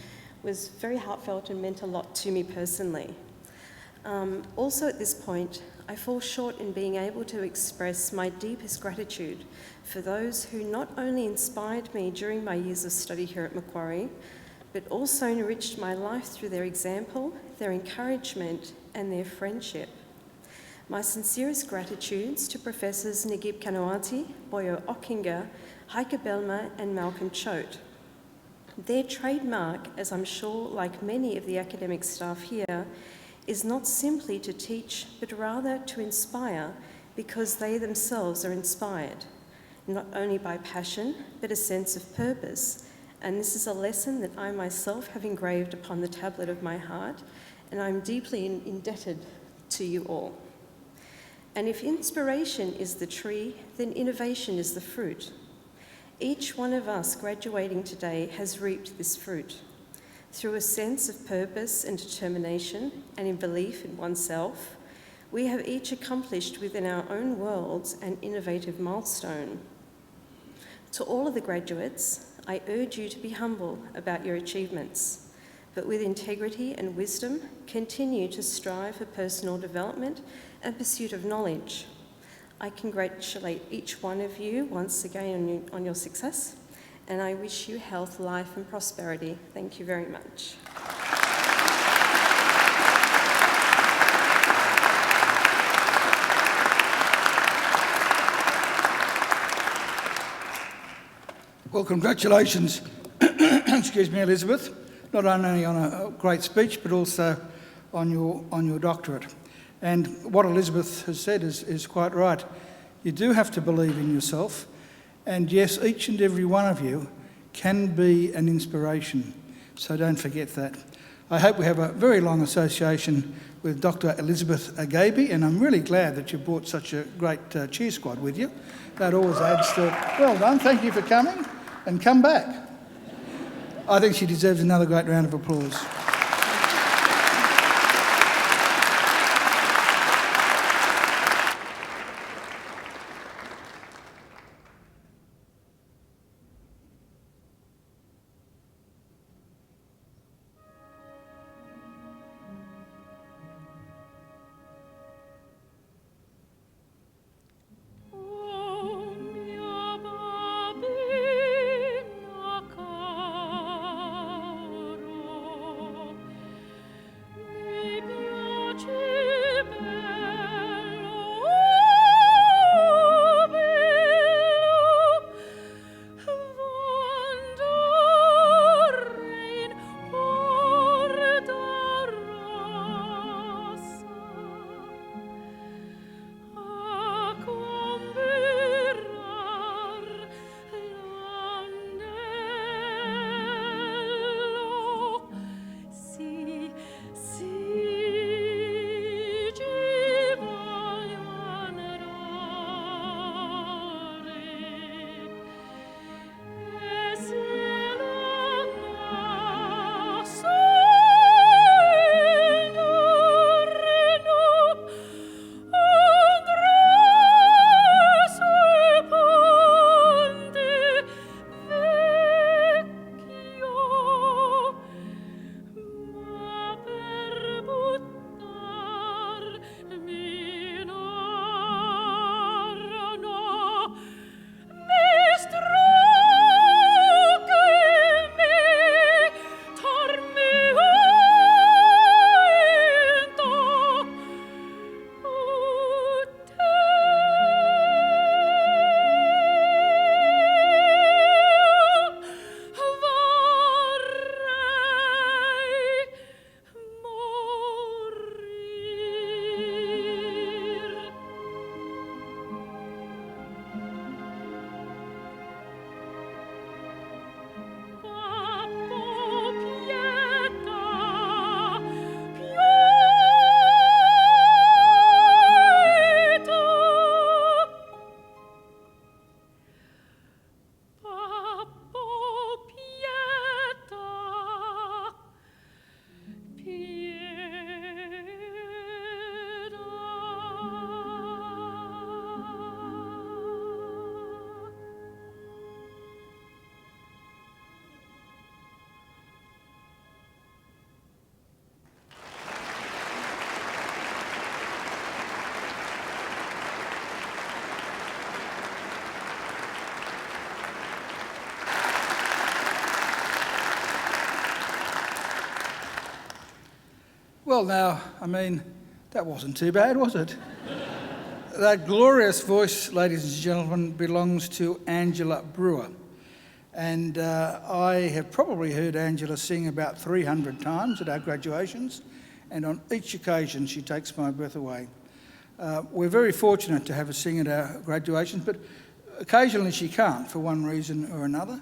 was very heartfelt and meant a lot to me personally. Also at this point, I fall short in being able to express my deepest gratitude for those who not only inspired me during my years of study here at Macquarie, but also enriched my life through their example, their encouragement, and their friendship. My sincerest gratitudes to Professors Nagib Kanawati, Boyo Okinga, Heike Belmer, and Malcolm Choate. Their trademark, as I'm sure like many of the academic staff here, is not simply to teach, but rather to inspire, because they themselves are inspired, not only by passion, but a sense of purpose. And this is a lesson that I myself have engraved upon the tablet of my heart, and I'm deeply indebted to you all. And if inspiration is the tree, then innovation is the fruit. Each one of us graduating today has reaped this fruit. Through a sense of purpose and determination, and in belief in oneself, we have each accomplished within our own worlds an innovative milestone. To all of the graduates, I urge you to be humble about your achievements, but with integrity and wisdom, continue to strive for personal development and pursuit of knowledge. I congratulate each one of you once again on your success, and I wish you health, life and prosperity. Thank you very much. Well, congratulations, excuse me, Elizabeth, not only on a great speech, but also on your doctorate. And what Elizabeth has said is quite right. You do have to believe in yourself, and yes, each and every one of you can be an inspiration, so don't forget that. I hope we have a very long association with Dr. Elizabeth Agaby, and I'm really glad that you brought such a great cheer squad with you. That always adds to it. Well done, thank you for coming, and come back. I think she deserves another great round of applause. Well now, I mean, that wasn't too bad, was it? That glorious voice, ladies and gentlemen, belongs to Angela Brewer. And I have probably heard Angela sing about 300 times at our graduations, and on each occasion she takes my breath away. We're very fortunate to have her sing at our graduations, but occasionally she can't for one reason or another.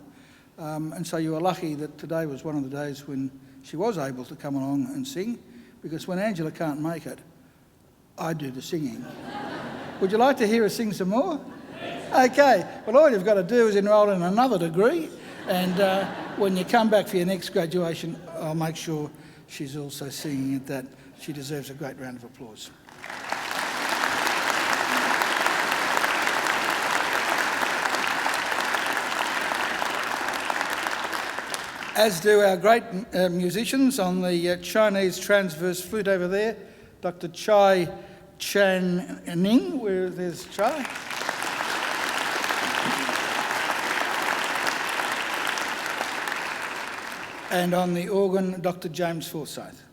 And so you are lucky that today was one of the days when she was able to come along and sing, because when Angela can't make it, I do the singing. Would you like to hear her sing some more? Okay, well all you've got to do is enrol in another degree, and when you come back for your next graduation, I'll make sure she's also singing at that. She deserves a great round of applause. As do our great musicians on the Chinese transverse flute over there, Dr. Chai Chan Ning, where there's Chai. And on the organ, Dr. James Forsyth.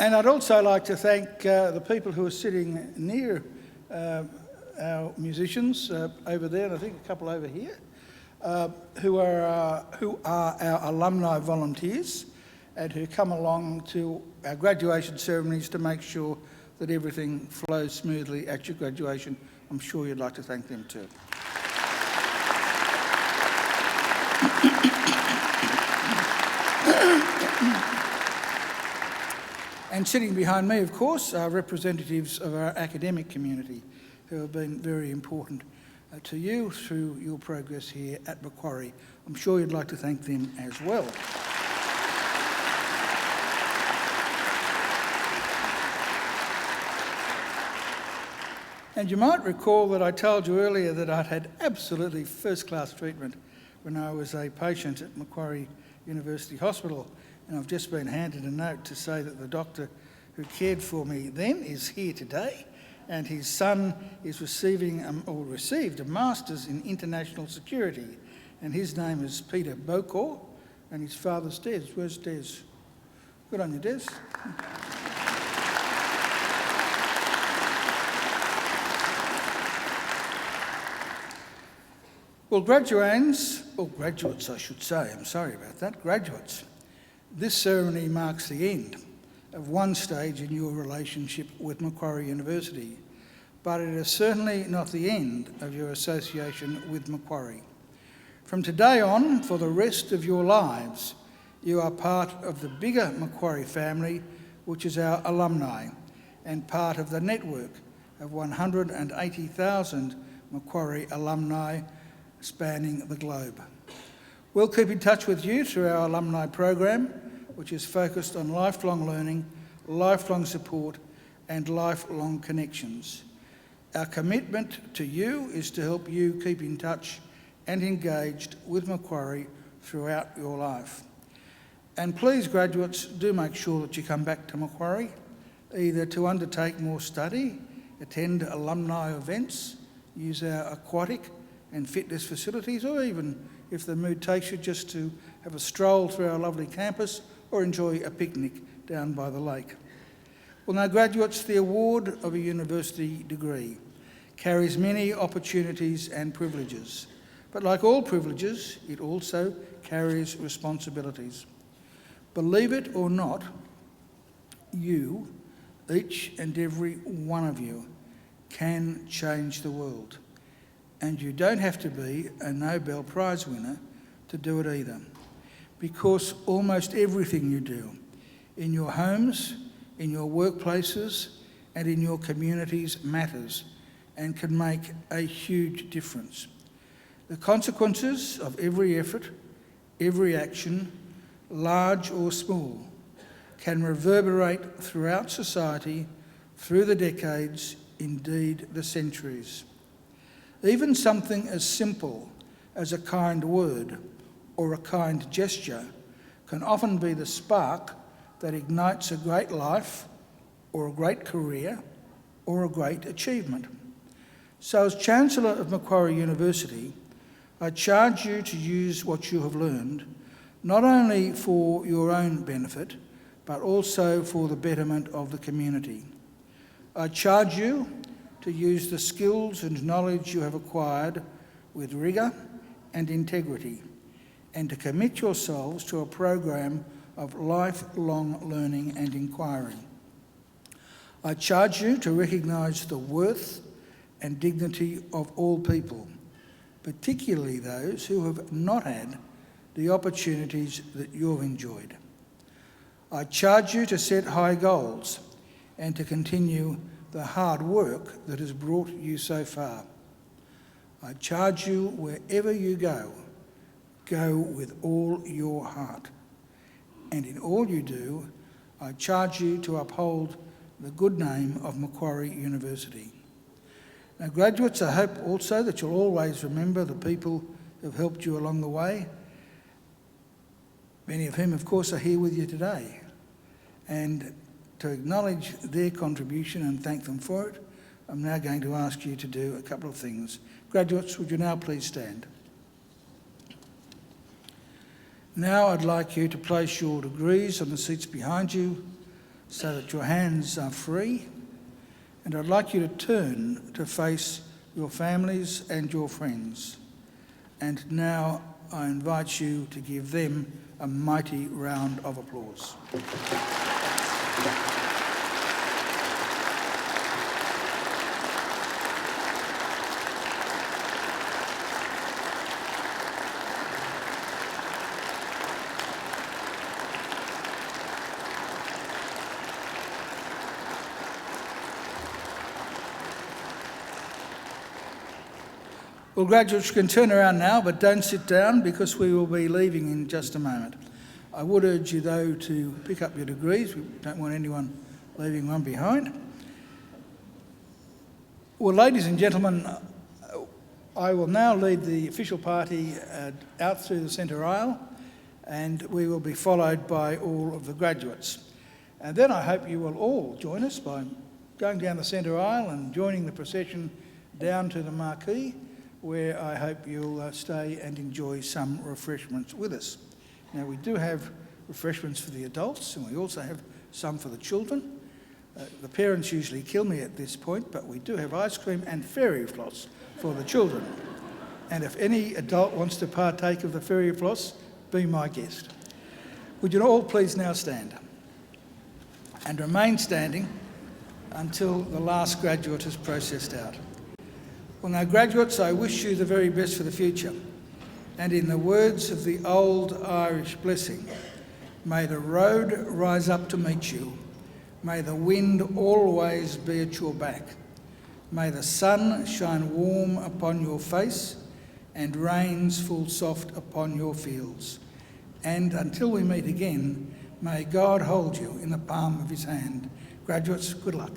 And I'd also like to thank the people who are sitting near our musicians over there, and I think a couple over here, who are our alumni volunteers and who come along to our graduation ceremonies to make sure that everything flows smoothly at your graduation. I'm sure you'd like to thank them too. And sitting behind me, of course, are representatives of our academic community who have been very important to you through your progress here at Macquarie. I'm sure you'd like to thank them as well. And you might recall that I told you earlier that I'd had absolutely first-class treatment when I was a patient at Macquarie University Hospital, and I've just been handed a note to say that the doctor who cared for me then is here today, and his son is received a Master's in International Security, and his name is Peter Bokor, and his father's Des. Where's Des? Good on you, Des. Well, graduates I should say, I'm sorry about that, graduates, this ceremony marks the end of one stage in your relationship with Macquarie University, but it is certainly not the end of your association with Macquarie. From today on, for the rest of your lives, you are part of the bigger Macquarie family, which is our alumni, and part of the network of 180,000 Macquarie alumni spanning the globe. We'll keep in touch with you through our alumni program, which is focused on lifelong learning, lifelong support, and lifelong connections. Our commitment to you is to help you keep in touch and engaged with Macquarie throughout your life. And please, graduates, do make sure that you come back to Macquarie, either to undertake more study, attend alumni events, use our aquatic and fitness facilities, or even, if the mood takes you, just to have a stroll through our lovely campus or enjoy a picnic down by the lake. Well, now, graduates, the award of a university degree carries many opportunities and privileges, but like all privileges, it also carries responsibilities. Believe it or not, you, each and every one of you, can change the world. And you don't have to be a Nobel Prize winner to do it either, because almost everything you do, in your homes, in your workplaces, and in your communities matters and can make a huge difference. The consequences of every effort, every action, large or small, can reverberate throughout society, through the decades, indeed the centuries. Even something as simple as a kind word or a kind gesture can often be the spark that ignites a great life or a great career or a great achievement. So as Chancellor of Macquarie University, I charge you to use what you have learned, not only for your own benefit, but also for the betterment of the community. I charge you to use the skills and knowledge you have acquired with rigour and integrity, and to commit yourselves to a program of lifelong learning and inquiry. I charge you to recognise the worth and dignity of all people, particularly those who have not had the opportunities that you've enjoyed. I charge you to set high goals and to continue the hard work that has brought you so far. I charge you, wherever you go, go with all your heart. And in all you do, I charge you to uphold the good name of Macquarie University. Now, graduates, I hope also that you'll always remember the people who have helped you along the way, many of whom, of course, are here with you today. And to acknowledge their contribution and thank them for it, I'm now going to ask you to do a couple of things. Graduates, would you now please stand? Now I'd like you to place your degrees on the seats behind you so that your hands are free, and I'd like you to turn to face your families and your friends. And now I invite you to give them a mighty round of applause. Well, graduates, you can turn around now, but don't sit down because we will be leaving in just a moment. I would urge you, though, to pick up your degrees. We don't want anyone leaving one behind. Well, ladies and gentlemen, I will now lead the official party out through the centre aisle, and we will be followed by all of the graduates. And then I hope you will all join us by going down the centre aisle and joining the procession down to the Macquarie, where I hope you'll stay and enjoy some refreshments with us. Now, we do have refreshments for the adults, and we also have some for the children. The parents usually kill me at this point, but we do have ice cream and fairy floss for the children. And if any adult wants to partake of the fairy floss, be my guest. Would you all please now stand and remain standing until the last graduate is processed out. Well, now, graduates, I wish you the very best for the future. And in the words of the old Irish blessing, may the road rise up to meet you. May the wind always be at your back. May the sun shine warm upon your face and rains fall soft upon your fields. And until we meet again, may God hold you in the palm of his hand. Graduates, good luck.